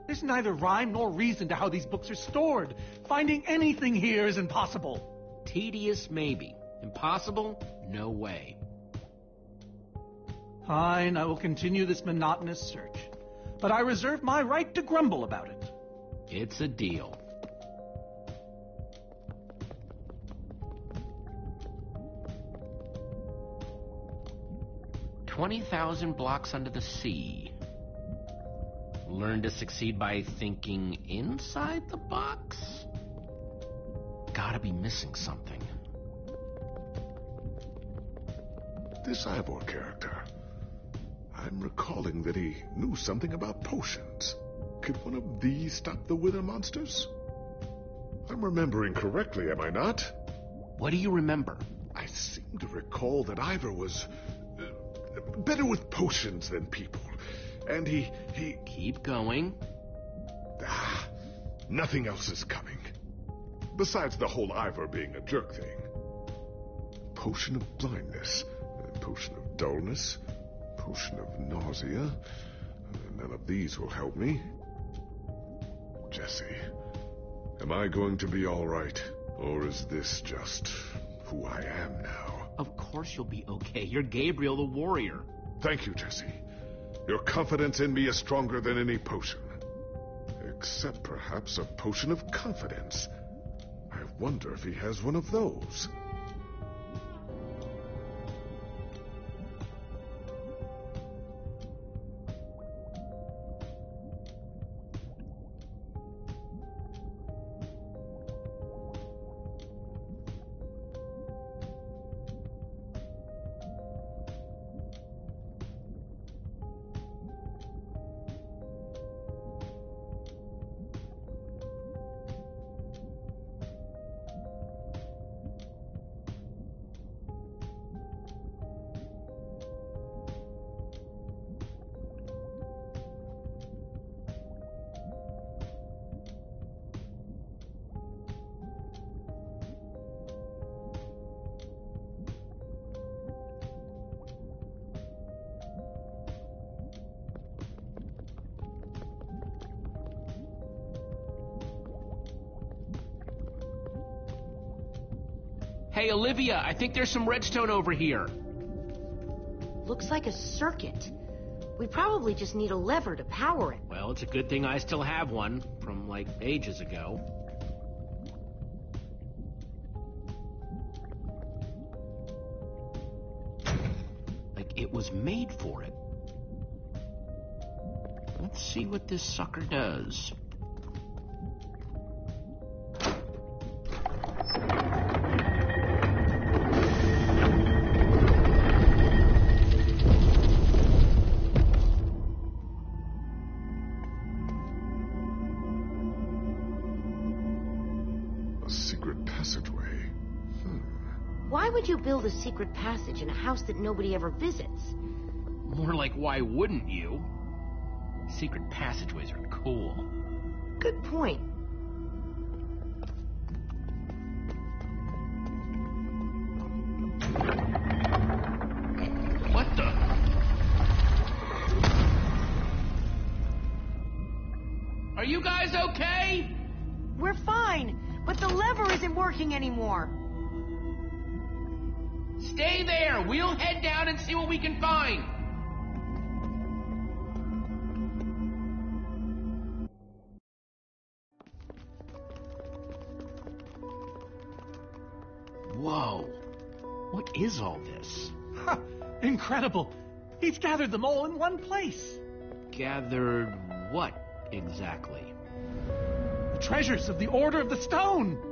There's neither rhyme nor reason to how these books are stored. Finding anything here is impossible. Tedious, maybe. Impossible? No way. Fine, I will continue this monotonous search. But I reserve my right to grumble about it. It's a deal. 20,000 blocks under the sea. Learn to succeed by thinking inside the box? Gotta be missing something. This Ivor character. I'm recalling that he knew something about potions. Could one of these stop the Wither monsters? I'm remembering correctly, am I not? What do you remember? I seem to recall that Ivor was better with potions than people. And he... Keep going. Nothing else is coming. Besides the whole Ivor being a jerk thing. Potion of blindness. Potion of dullness. Potion of nausea. None of these will help me. Jesse, am I going to be all right? Or is this just who I am now? Of course you'll be okay. You're Gabriel the warrior. Thank you, Jesse. Your confidence in me is stronger than any potion. Except perhaps a potion of confidence. I wonder if he has one of those. Hey, Olivia, I think there's some redstone over here. Looks like a circuit. We probably just need a lever to power it. Well, it's a good thing I still have one from, like, ages ago. Like, it was made for it. Let's see what this sucker does. Why would you build a secret passage in a house that nobody ever visits? More like, why wouldn't you? Secret passageways are cool. Good point. What the? Are you guys okay? We're fine, but the lever isn't working anymore. Stay there. We'll head down and see what we can find. Whoa. What is all this? Ha! Incredible. He's gathered them all in one place. Gathered what exactly? The treasures of the Order of the Stone.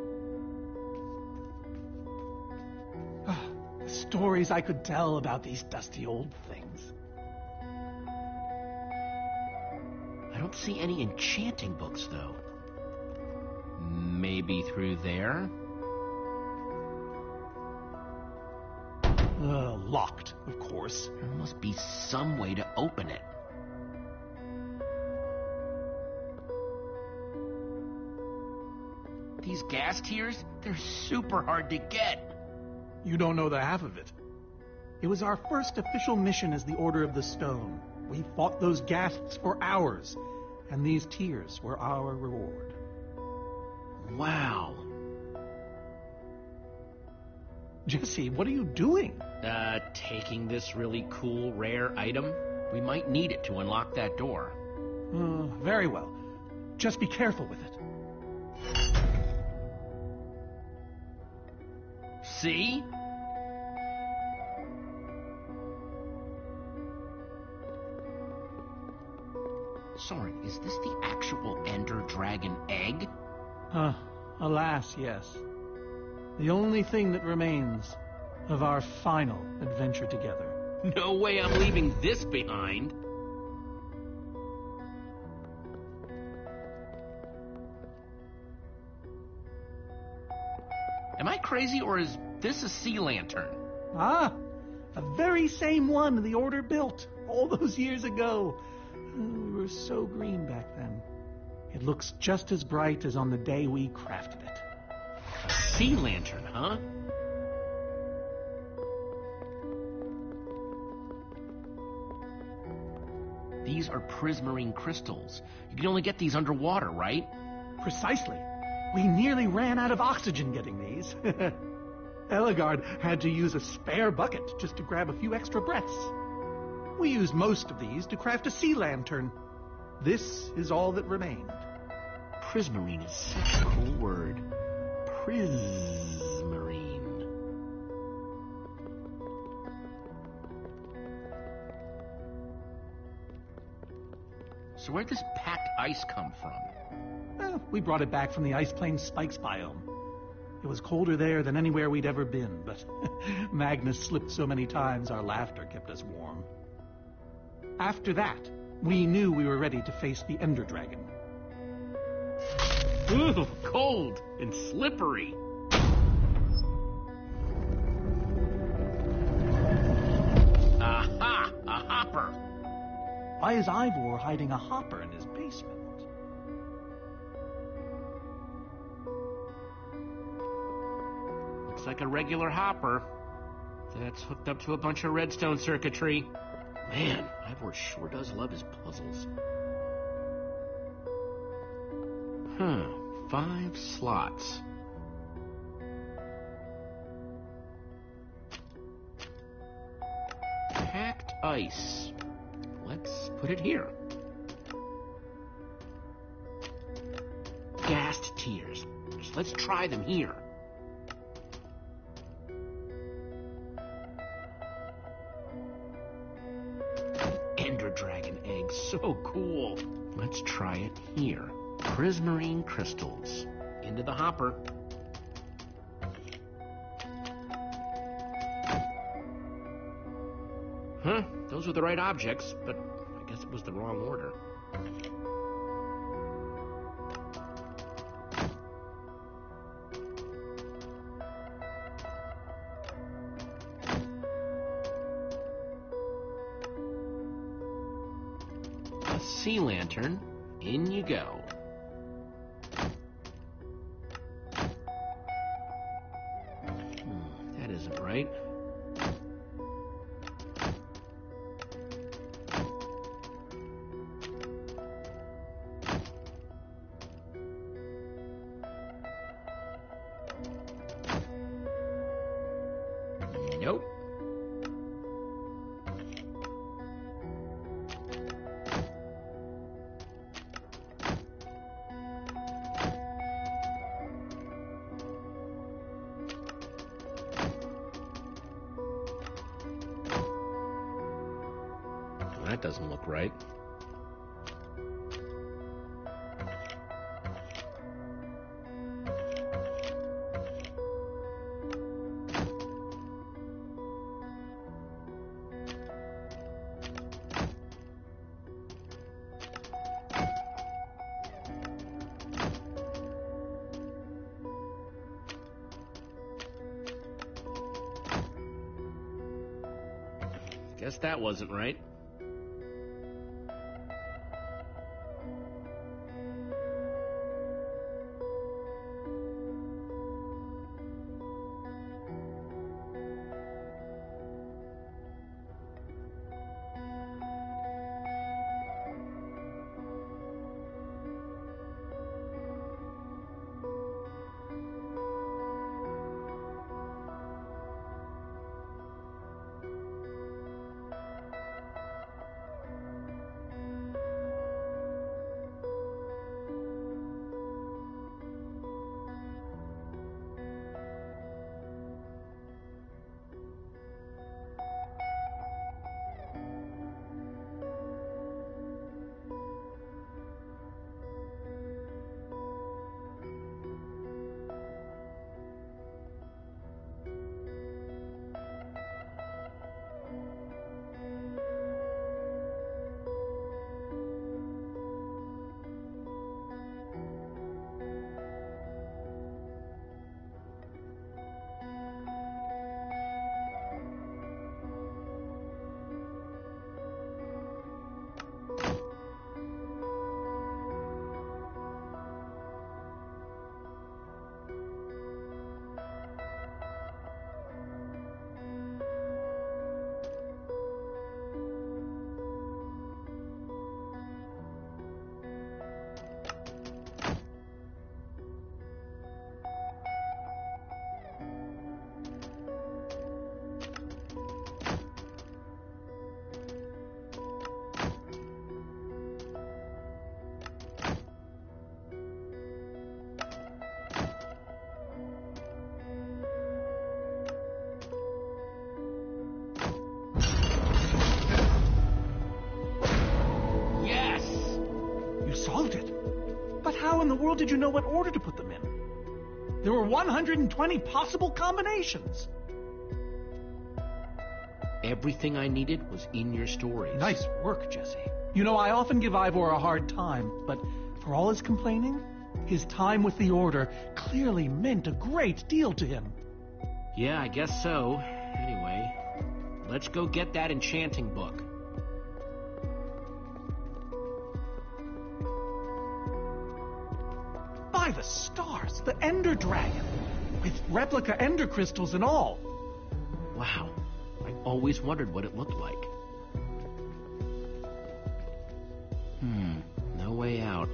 Stories I could tell about these dusty old things. I don't see any enchanting books, though. Maybe through there? Locked, of course. There must be some way to open it. These gas tiers, they're super hard to get. You don't know the half of it. It was our first official mission as the Order of the Stone. We fought those ghasts for hours, and these tears were our reward. Wow. Jesse, what are you doing? Taking this really cool, rare item. We might need it to unlock that door. Very well. Just be careful with it. See? Soren, is this the actual Ender Dragon egg? Alas, yes. The only thing that remains of our final adventure together. No way I'm leaving this behind. Am I crazy, or is this a sea lantern? Ah, the very same one the Order built all those years ago. We were so green back then. It looks just as bright as on the day we crafted it. A sea lantern, huh? These are prismarine crystals. You can only get these underwater, right? Precisely. We nearly ran out of oxygen getting these. Ellegaard had to use a spare bucket just to grab a few extra breaths. We used most of these to craft a sea lantern. This is all that remained. Prismarine is such a cool word. Prismarine. So where'd this packed ice come from? Well, we brought it back from the Ice Plains Spikes biome. It was colder there than anywhere we'd ever been, but Magnus slipped so many times our laughter kept us warm. After that, we knew we were ready to face the Ender Dragon. Ooh, cold and slippery. Aha! A hopper! Why is Ivor hiding a hopper in his basement? Looks like a regular hopper. That's hooked up to a bunch of redstone circuitry. Man, Ivor sure does love his puzzles. 5 slots. Packed ice. Let's put it here. Gassed tears. Let's try them here. Ender Dragon egg, so cool. Let's try it here. Prismarine crystals. Into the hopper. Huh, those were the right objects, but I guess it was the wrong order. A sea lantern, in you go. That isn't right. Nope. That doesn't look right. Guess that wasn't right. world did you know what order to put them in? There were 120 possible combinations. Everything I needed was in your stories. Nice work, Jesse. You know, I often give Ivor a hard time, but for all his complaining, his time with the Order clearly meant a great deal to him. Yeah, I guess so. Anyway, let's go get that enchanting book. By the stars, the Ender Dragon, with replica Ender crystals and all. Wow, I always wondered what it looked like. No way out.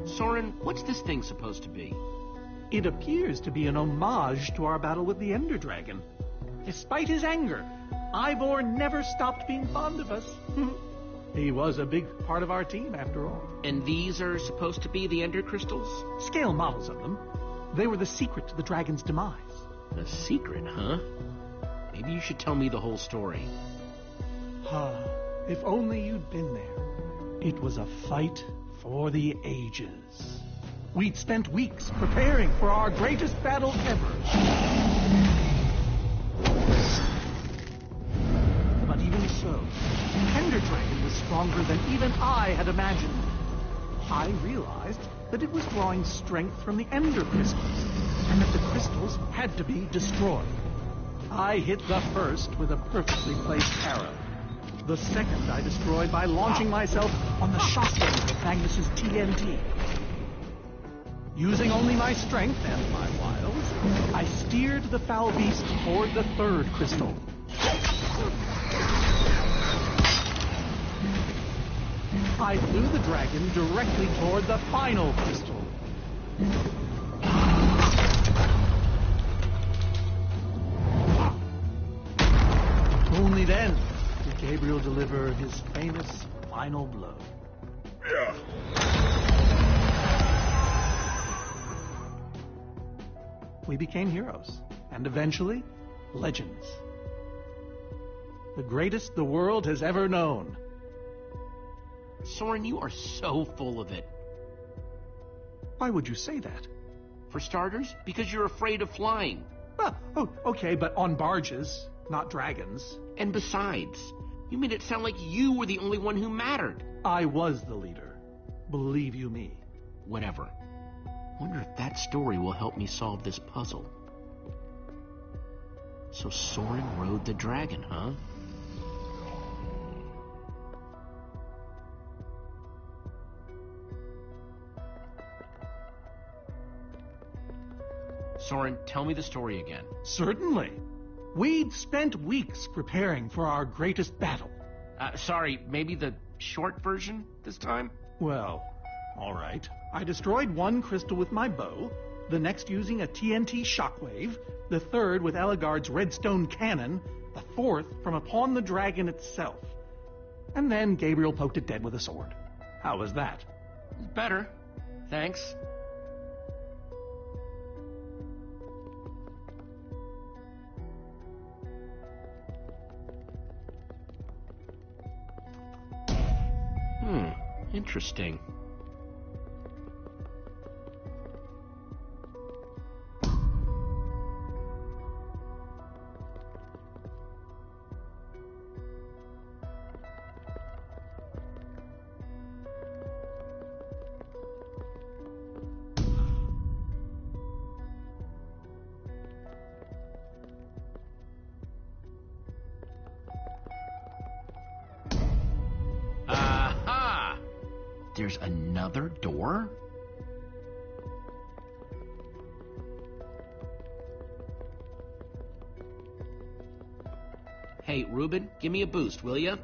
Soren, what's this thing supposed to be? It appears to be an homage to our battle with the Ender Dragon. Despite his anger, Ivor never stopped being fond of us. He was a big part of our team, after all. And these are supposed to be the Ender crystals? Scale models of them. They were the secret to the dragon's demise. The secret, huh? Maybe you should tell me the whole story. If only you'd been there. It was a fight for the ages. We'd spent weeks preparing for our greatest battle ever. But even so, Ender Dragon was stronger than even I had imagined. I realized that it was drawing strength from the Ender crystals, and that the crystals had to be destroyed. I hit the first with a perfectly placed arrow. The second I destroyed by launching myself on the shockwave of Magnus's TNT. Using only my strength and my wiles, I steered the foul beast toward the third crystal. I flew the dragon directly toward the final crystal. Only then did Gabriel deliver his famous final blow. We became heroes, and eventually, legends. The greatest the world has ever known. Soren, you are so full of it. Why would you say that? For starters, because you're afraid of flying. Okay, but on barges, not dragons. And besides, you made it sound like you were the only one who mattered. I was the leader. Believe you me. Whatever. Wonder if that story will help me solve this puzzle. So Soren rode the dragon, huh? Soren, tell me the story again. Certainly. We'd spent weeks preparing for our greatest battle. Sorry, maybe the short version this time? Well, all right. I destroyed one crystal with my bow, the next using a TNT shockwave, the third with Ellegaard's redstone cannon, the fourth from upon the dragon itself. And then Gabriel poked it dead with a sword. How was that? Better. Thanks. Interesting. There's another door? Hey, Reuben, give me a boost, will ya?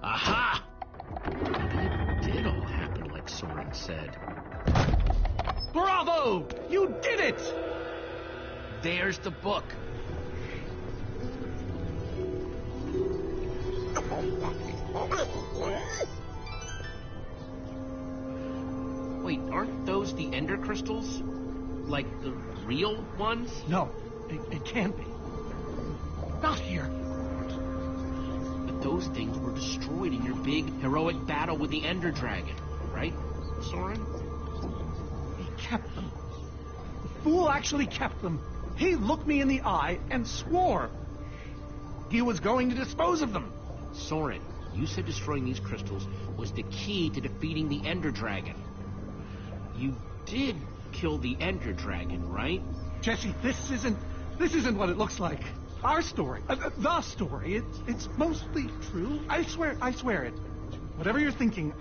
Aha! Maybe it did all happen like Soren said. Bravo! You did it! There's the book. Wait, aren't those the Ender crystals? Like the real ones? No, it can't be. Not here. But those things were destroyed in your big, heroic battle with the Ender Dragon, right, Soren? He kept them. The fool actually kept them. He looked me in the eye and swore he was going to dispose of them. Soren, you said destroying these crystals was the key to defeating the Ender Dragon. You did kill the Ender Dragon, right? Jesse, this isn't what it looks like. Our story, the story, it's mostly true. I swear it. Whatever you're thinking.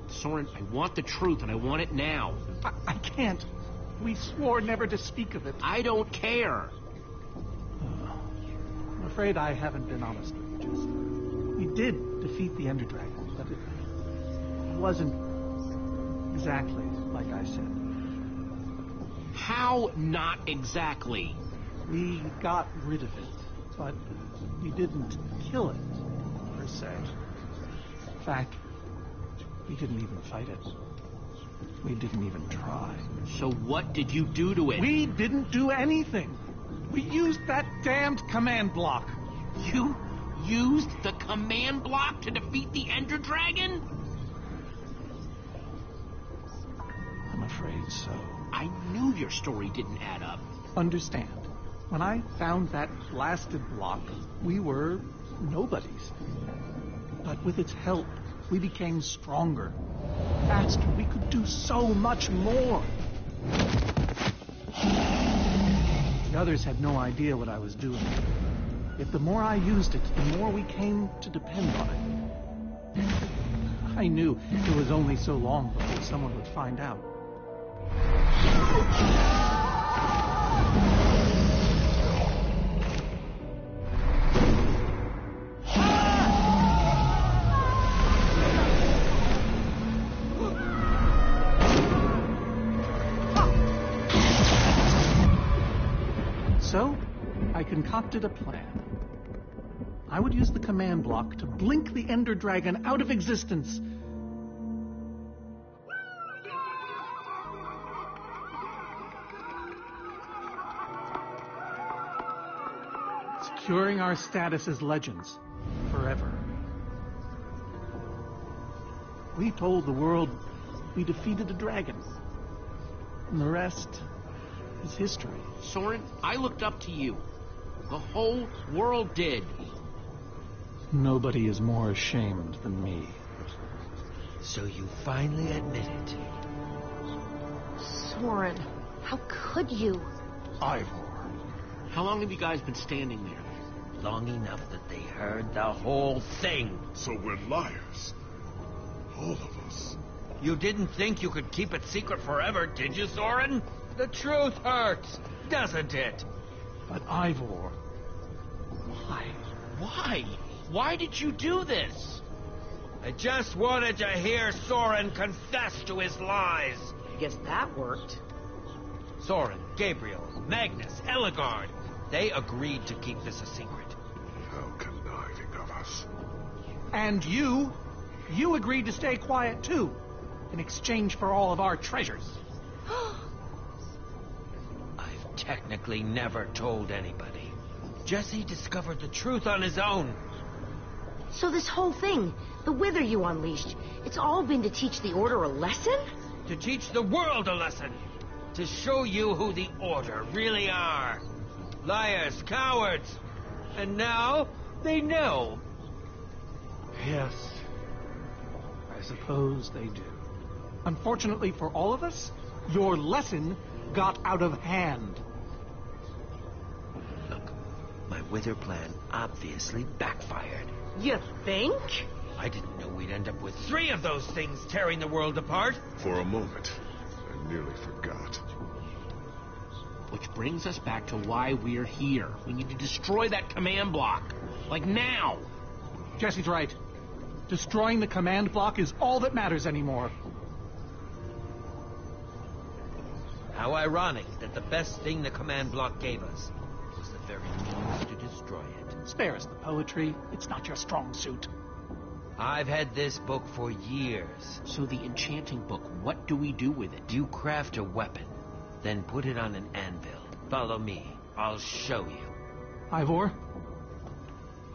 Soren, I want the truth, and I want it now. I can't. We swore never to speak of it. I don't care. I'm afraid I haven't been honest with you, Jesse. We did defeat the Ender Dragon, but it wasn't exactly like I said. How not exactly? We got rid of it, but we didn't kill it, per se. In fact, we didn't even fight it. We didn't even try. So what did you do to it? We didn't do anything. We used that damned command block. You used the command block to defeat the Ender Dragon? I'm afraid so. I knew your story didn't add up. Understand, when I found that blasted block, we were nobodies. But with its help, we became stronger, faster. We could do so much more. The others had no idea what I was doing. Yet the more I used it, the more we came to depend on it. I knew it was only so long before someone would find out. So, I concocted a plan. I would use the command block to blink the Ender Dragon out of existence. Securing our status as legends forever. We told the world we defeated a dragon. And the rest is history. Soren, I looked up to you. The whole world did. Nobody is more ashamed than me. So you finally admit it. Soren, how could you? Ivor. How long have you guys been standing there? Long enough that they heard the whole thing. So we're liars. All of us. You didn't think you could keep it secret forever, did you, Soren? The truth hurts, doesn't it? But Ivor, why? Why? Why did you do this? I just wanted to hear Soren confess to his lies. I guess that worked. Soren, Gabriel, Magnus, Ellegaard, they agreed to keep this a secret. How conniving of us. And you agreed to stay quiet too, in exchange for all of our treasures. I've technically never told anybody. Jesse discovered the truth on his own. So this whole thing, the Wither you unleashed, it's all been to teach the Order a lesson? To teach the world a lesson. To show you who the Order really are. Liars, cowards. And now, they know. Yes, I suppose they do. Unfortunately for all of us, your lesson got out of hand. Look, my Wither plan obviously backfired. You think? I didn't know we'd end up with 3 of those things tearing the world apart. For a moment, I nearly forgot. Which brings us back to why we're here. We need to destroy that command block. Like now. Jesse's right. Destroying the command block is all that matters anymore. How How ironic that the best thing the command block gave us was the very means to destroy it. Spare us the poetry. It's not your strong suit. I've had this book for years. So the enchanting book, what do we do with it? You craft a weapon, then put it on an anvil. Follow me. I'll show you. Ivor,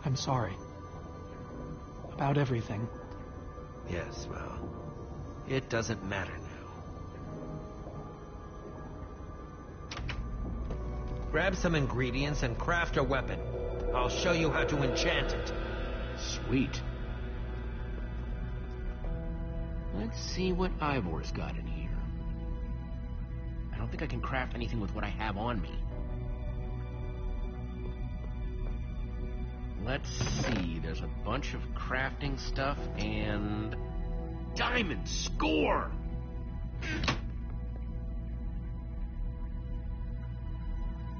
I'm sorry. About everything. Yes, well, it doesn't matter now. Grab some ingredients and craft a weapon. I'll show you how to enchant it. Sweet. Let's see what Ivor's got in here. I don't think I can craft anything with what I have on me. Let's see, there's a bunch of crafting stuff and... Diamond! Score!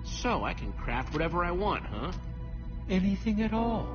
So, I can craft whatever I want, huh? Anything at all.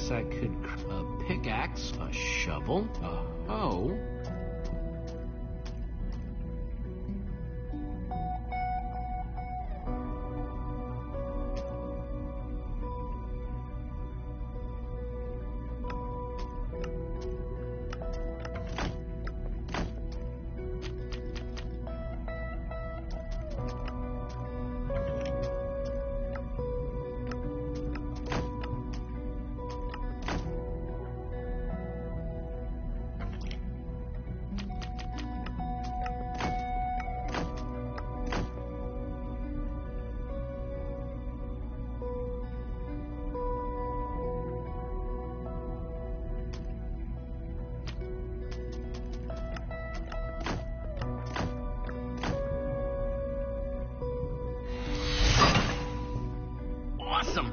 I could a pickaxe, a shovel, a hoe.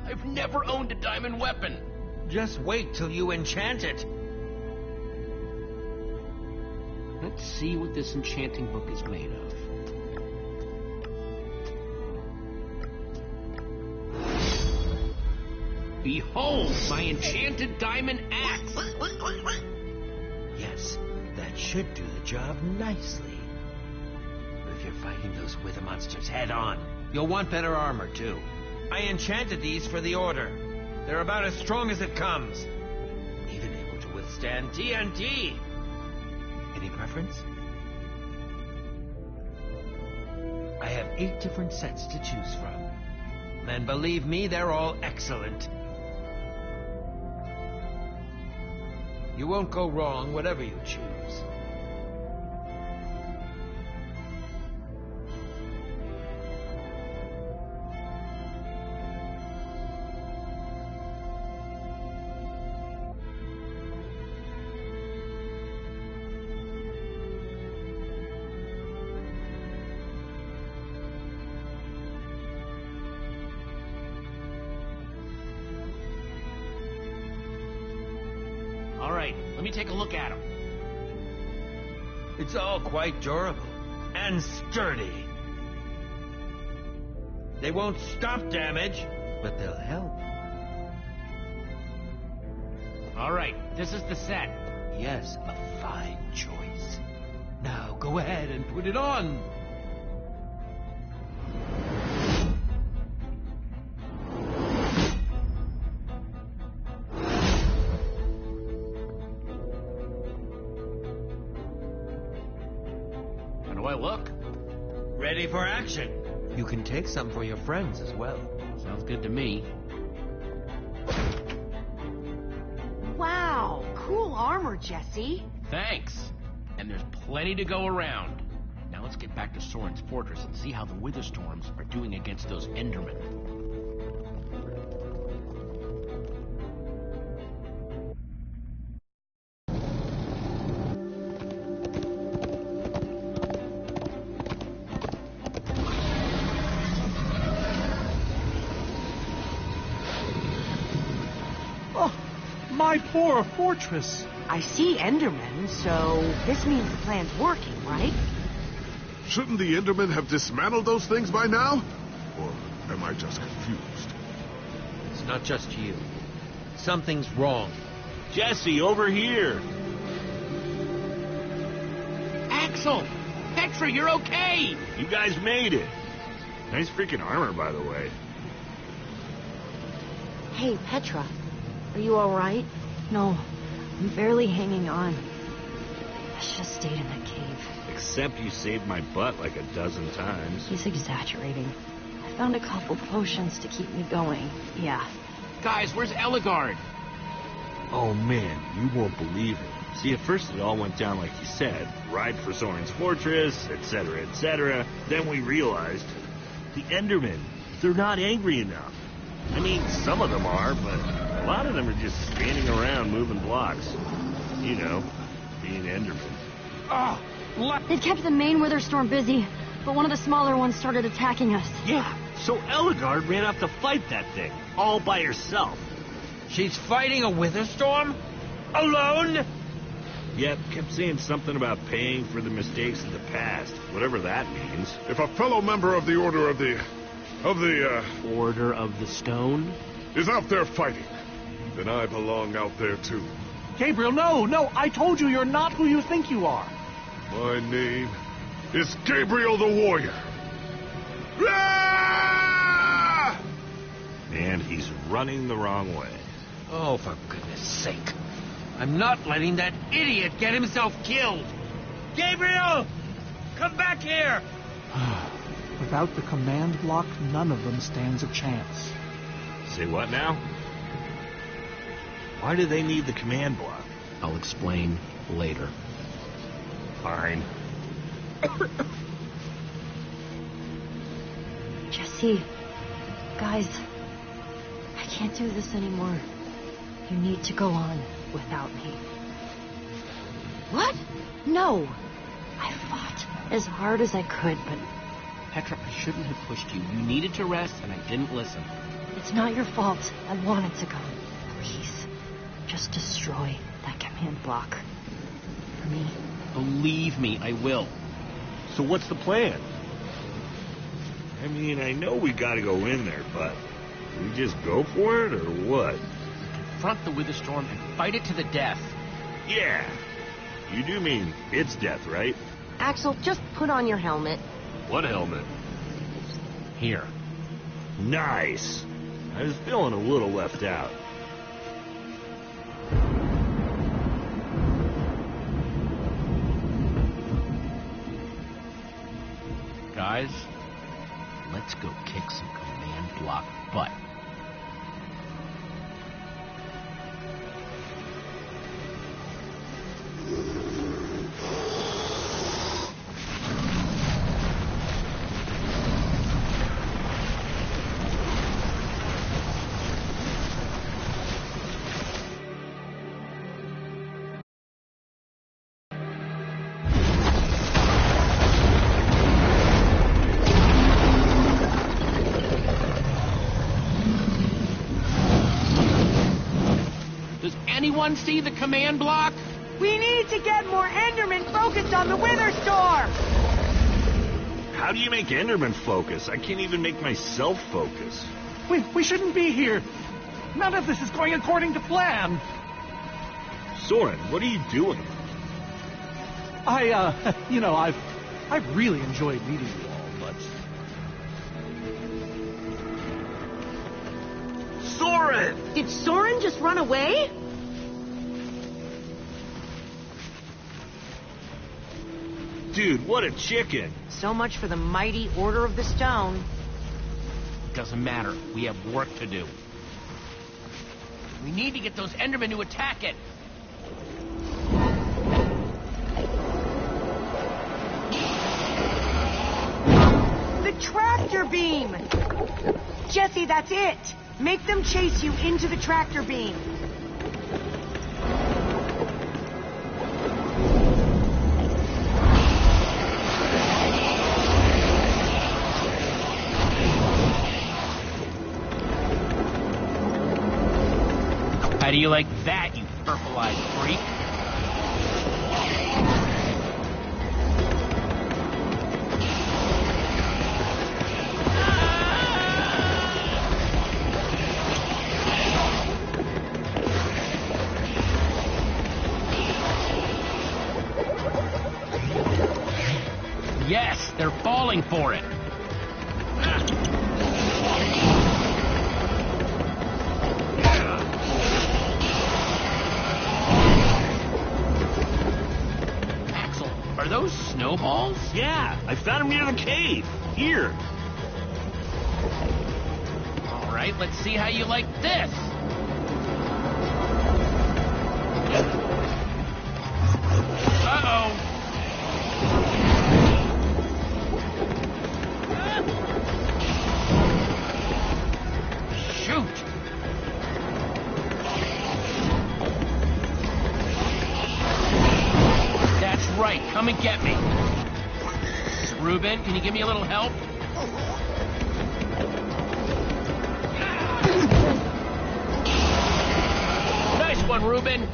I've never owned a diamond weapon. Just wait till you enchant it. Let's see what this enchanting book is made of. Behold, my enchanted diamond axe! Yes, that should do the job nicely. But if you're fighting those wither monsters head on, you'll want better armor, too. I enchanted these for the Order. They're about as strong as it comes. Even able to withstand TNT. Any preference? I have 8 different sets to choose from. And believe me, they're all excellent. You won't go wrong, whatever you choose. All right, let me take a look at them. It's all quite durable and sturdy. They won't stop damage, but they'll help. All right, this is the set. Yes, a fine choice. Now go ahead and put it on. How do I look? Ready for action. You can take some for your friends as well. Sounds good to me. Wow, cool armor, Jesse. Thanks. And there's plenty to go around. Now Now let's get back to Soren's fortress and see how the Witherstorms are doing against those Endermen. My poor fortress. I see Endermen, so this means the plan's working, right? Shouldn't the Endermen have dismantled those things by now? Or am I just confused? It's not just you. Something's wrong. Jesse, over here! Axel! Petra, you're okay! You guys made it! Nice freaking armor, by the way. Hey, Petra. Are you alright? No, I'm barely hanging on. I should have stayed in that cave. Except you saved my butt like a dozen times. He's exaggerating. I found a couple potions to keep me going. Yeah. Guys, where's Ellegaard? Oh man, you won't believe it. See, at first it all went down like you said. Ride for Soren's fortress, etc., etc. Then we realized the Endermen, they're not angry enough. I mean, some of them are, but a lot of them are just standing around moving blocks. You know, being Endermen. It kept the main Witherstorm busy, but one of the smaller ones started attacking us. Yeah, so Ellegaard ran up to fight that thing, all by herself. She's fighting a Witherstorm? Alone? Yep, kept saying something about paying for the mistakes of the past, whatever that means. If a fellow member of the Order of the Order of the Stone? is out there fighting, then I belong out there too. Gabriel, no, I told you you're not who you think you are. My name is Gabriel the Warrior. Ah! And he's running the wrong way. Oh, for goodness sake. I'm not letting that idiot get himself killed. Gabriel! Come back here! Without the command block, none of them stands a chance. Say what now? Why do they need the command block? I'll explain later. Fine. Jesse, guys, I can't do this anymore. You need to go on without me. What? No. I fought as hard as I could, but Petra, I shouldn't have pushed you. You needed to rest, and I didn't listen. it's not your fault. I wanted to go. Please, just destroy that command block. For me. Believe me, I will. So what's the plan? I mean, I know we gotta go in there, but we just go for it, or what? Confront the Witherstorm and fight it to the death. Yeah. You do mean it's death, right? Axel, just put on your helmet. What helmet? Here. Nice. I was feeling a little left out. Guys, let's go kick some command block butt. Anyone see the command block? We need to get more Endermen focused on the Witherstorm! How do you make Enderman focus? I can't even make myself focus. We shouldn't be here. None of this is going according to plan. Soren, what are you doing? I've really enjoyed meeting you all, but... Soren! Did Soren just run away? Dude, what a chicken. So much for the mighty Order of the Stone. Doesn't matter. We have work to do. We need to get those Endermen to attack it. tractor beam! Jesse, that's it! Make them chase you into the tractor beam. How do you like that, you purple-eyed freak? Yes, they're falling for it. Axel, are those snowballs? Yeah, I found them near the cave. Here. All right, let's see how you like this. Uh-oh. Shoot! That's right, come and get me. Reuben, can you give me a little help? Nice one, Reuben.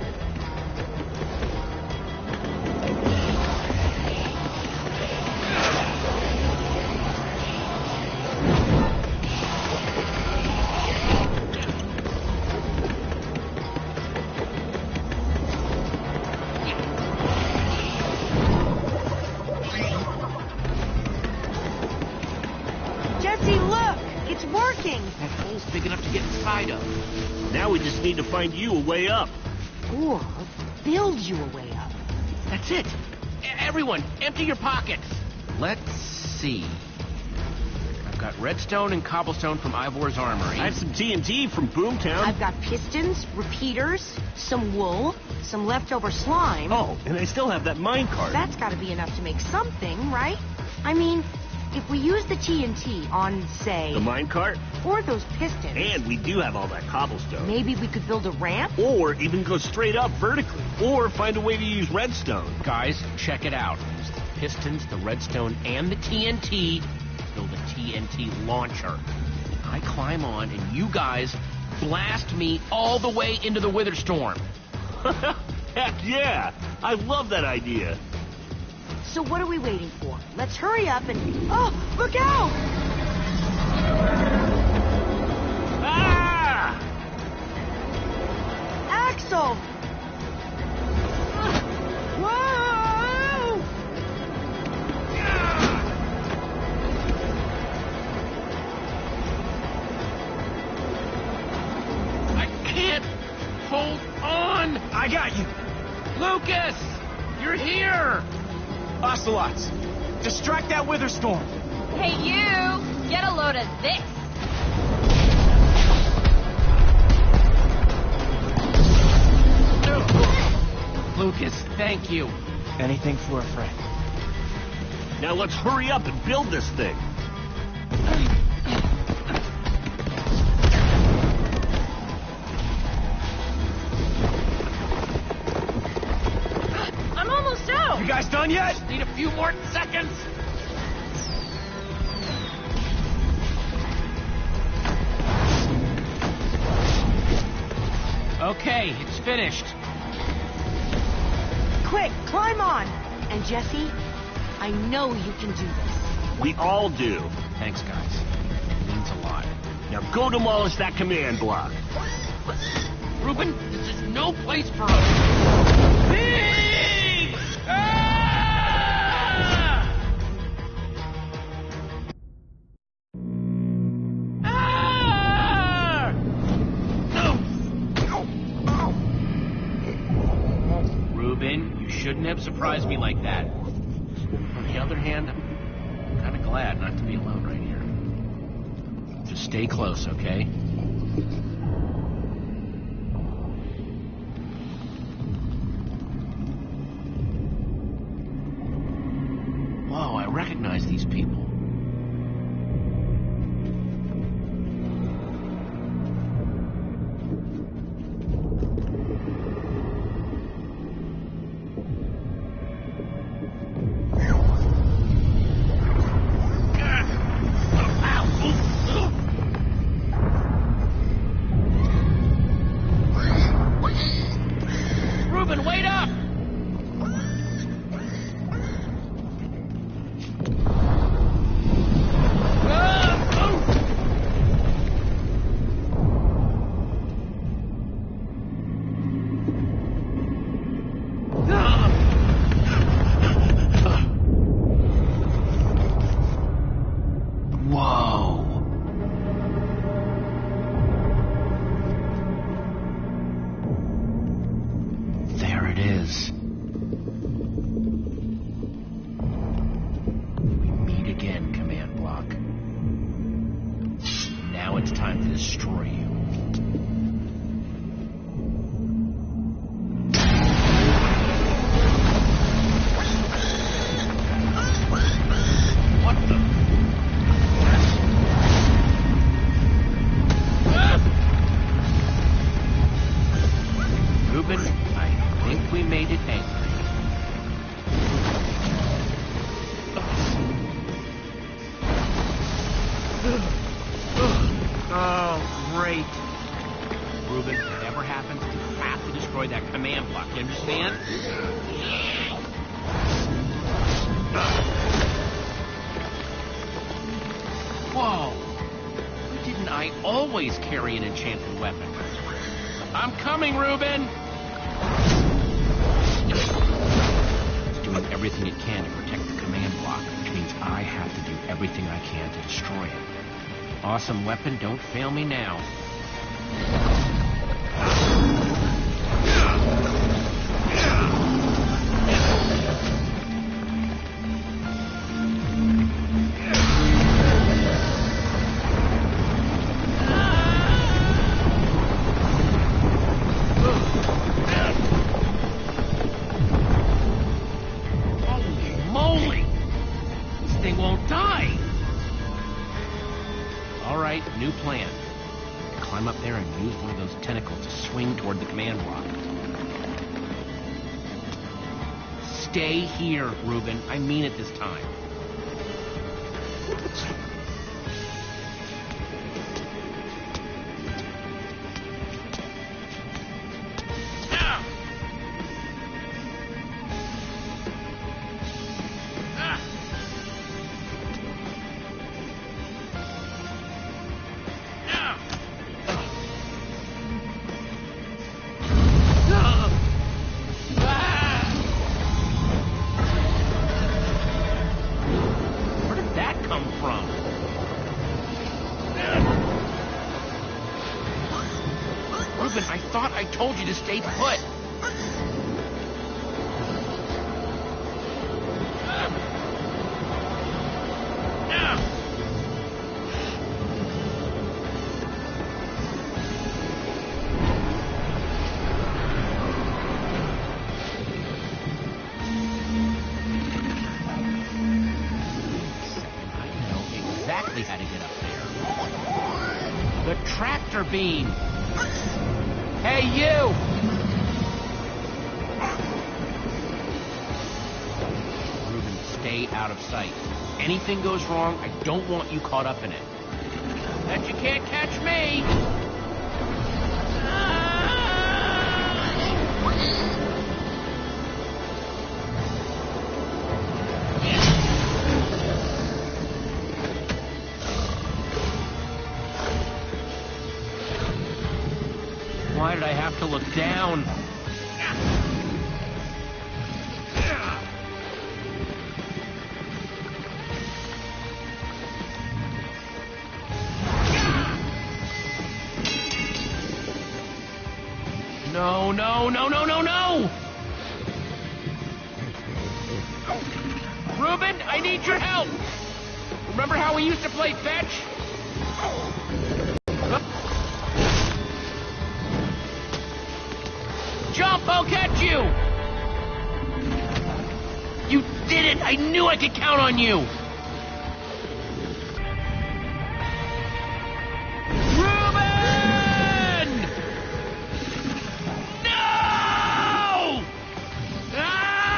Jesse, look! It's working! That hole's big enough to get inside of. Now we just need to find you a way up. Or build you a way up. That's it. Everyone, empty your pockets. Let's see. I've got redstone and cobblestone from Ivor's armory. I have some TNT from Boomtown. I've got pistons, repeaters, some wool, some leftover slime. Oh, and I still have that minecart. That's got to be enough to make something, right? I mean, if we use the TNT on, say... The minecart? Or those pistons... And we do have all that cobblestone. Maybe we could build a ramp? Or even go straight up vertically. Or find a way to use redstone. Guys, check it out. Use the pistons, the redstone, and the TNT to build a TNT launcher. I climb on, and you guys blast me all the way into the Wither Storm. Heck yeah! I love that idea. So what are we waiting for? Let's hurry up and... Oh, look out! Ah! Axel! Whoa! I can't hold on! I got you. Lucas! You're here! Ocelots, distract that Wither Storm. Hey, you! Get a load of this! Lucas, thank you. Anything for a friend. Now let's hurry up and build this thing. I'm almost out! You guys done yet? Just need a few more seconds. Okay, it's finished. Quick, climb on! And Jesse, I know you can do this. We all do. Thanks, guys. It means a lot. Now go demolish that command block. Reuben, this is no place for us. Please! Ah! Ah! Reuben, you shouldn't have surprised me like that. On the other hand, I'm kind of glad not to be alone right here. Just stay close, okay? Whoa, I recognize these people. was. We meet again, Command Block. Now it's time to destroy you. What the? Reuben, I think we made it angry. Oh, great. Reuben, whatever happens, you have to destroy that command block. You understand? Whoa! Why didn't I always carry an enchanted weapon? I'm coming, Reuben! It's doing everything it can to protect the command block, which means I have to do everything I can to destroy it. Awesome weapon, don't fail me now. New plan. Climb up there and use one of those tentacles to swing toward the command block. Stay here, Reuben. I mean it this time. I thought I told you to stay put. I know exactly how to get up there. The tractor beam. Hey, you! Reuben, stay out of sight. Anything goes wrong, I don't want you caught up in it. Bet you can't catch me! Why did I have to look down? No, no, no, no, no, no! Reuben, I need your help! Remember how we used to play fetch? Jump, I'll catch you! You did it! I knew I could count on you! Reuben! No! Ah!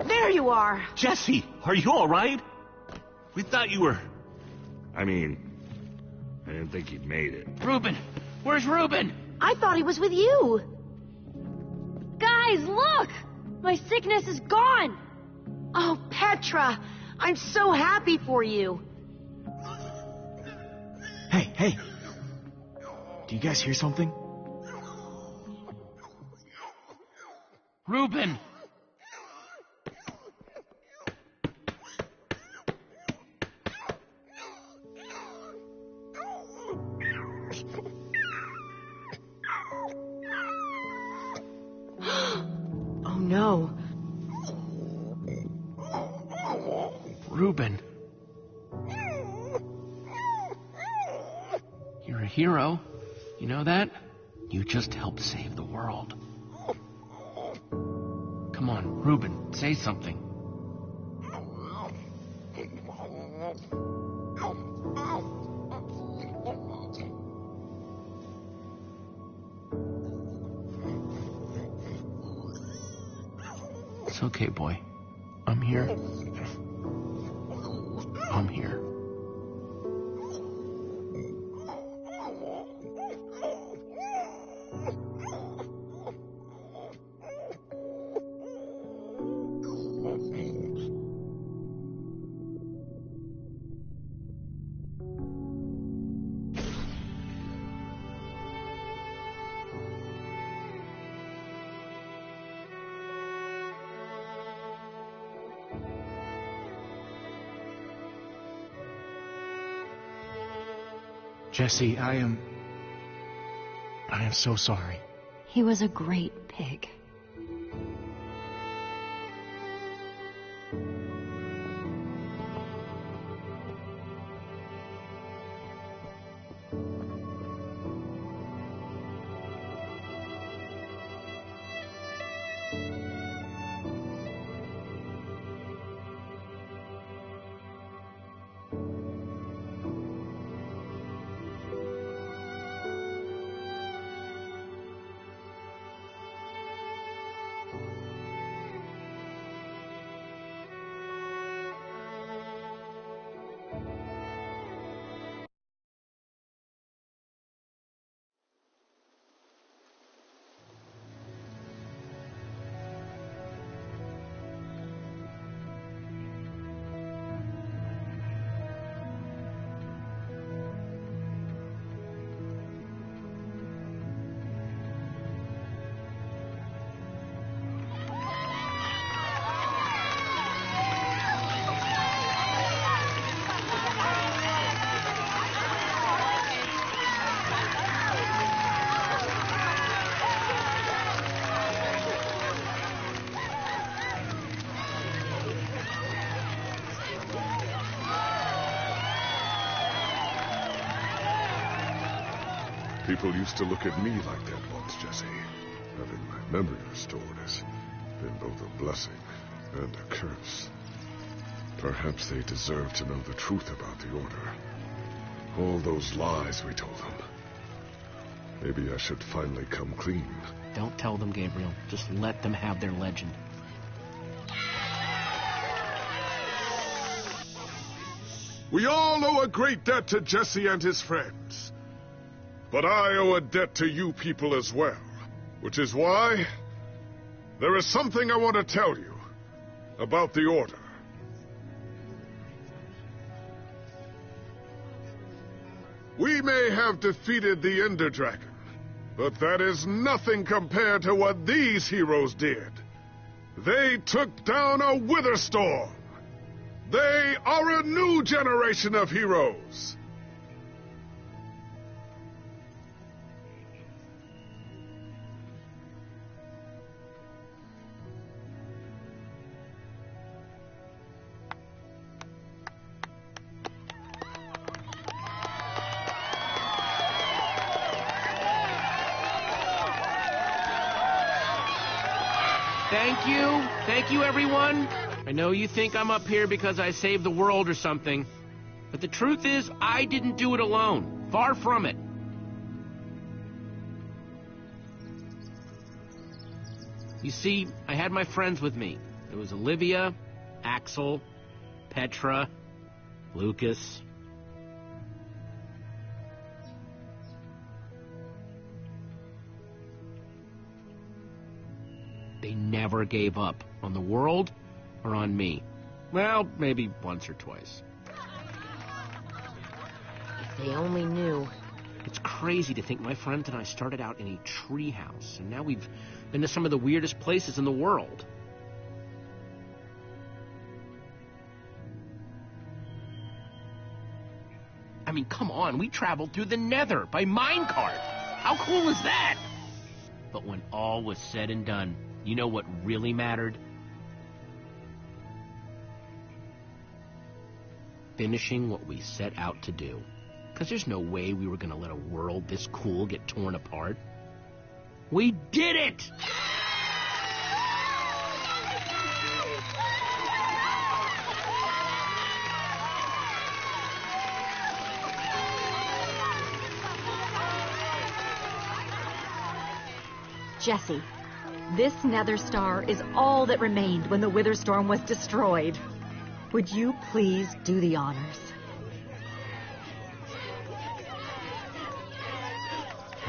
There you are. Jesse, are you all right? We thought you were... I mean, I didn't think he'd made it. Reuben! Where's Reuben? I thought he was with you. Guys, look! My sickness is gone! Oh, Petra, I'm so happy for you. Hey. Do you guys hear something? Reuben! Oh no. Reuben. You're a hero. You know that? You just helped save the world. Come on, Reuben, say something. It's okay, boy. I'm here. I'm here. Jesse, I am so sorry. He was a great pig. People used to look at me like that once, Jesse. Having my memory restored has been both a blessing and a curse. Perhaps they deserve to know the truth about the Order. All those lies we told them. Maybe I should finally come clean. Don't tell them, Gabriel. Just let them have their legend. We all owe a great debt to Jesse and his friends. But I owe a debt to you people as well. Which is why there is something I want to tell you about the Order. We may have defeated the Ender Dragon, but that is nothing compared to what these heroes did. They took down a Wither Storm. They are a new generation of heroes. Thank you, everyone. I know you think I'm up here because I saved the world or something, but the truth is, I didn't do it alone. Far from it. You see, I had my friends with me. It was Olivia, Axel, Petra, Lucas. They never gave up. On the world or on me. Well, maybe once or twice. If they only knew. It's crazy to think my friends and I started out in a treehouse, and now we've been to some of the weirdest places in the world. I mean, come on, we traveled through the Nether by minecart. How cool is that? But when all was said and done, you know what really mattered? Finishing what we set out to do. Because there's no way we were going to let a world this cool get torn apart. We did it! Jesse, this Nether Star is all that remained when the Wither Storm was destroyed. Would you please do the honors?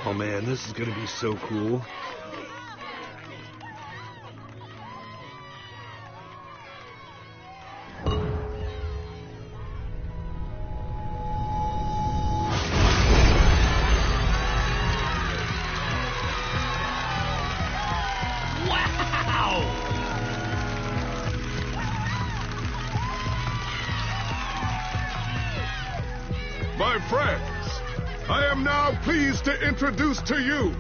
Oh man, this is gonna be so cool. My friends, I am now pleased to introduce to you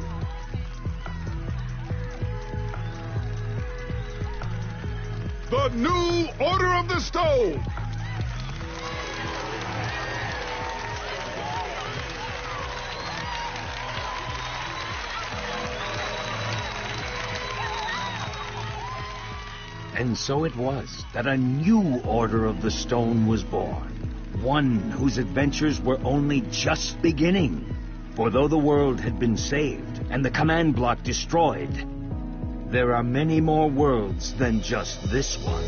the new Order of the Stone. And so it was that a new Order of the Stone was born. One whose adventures were only just beginning. For though the world had been saved and the command block destroyed, there are many more worlds than just this one.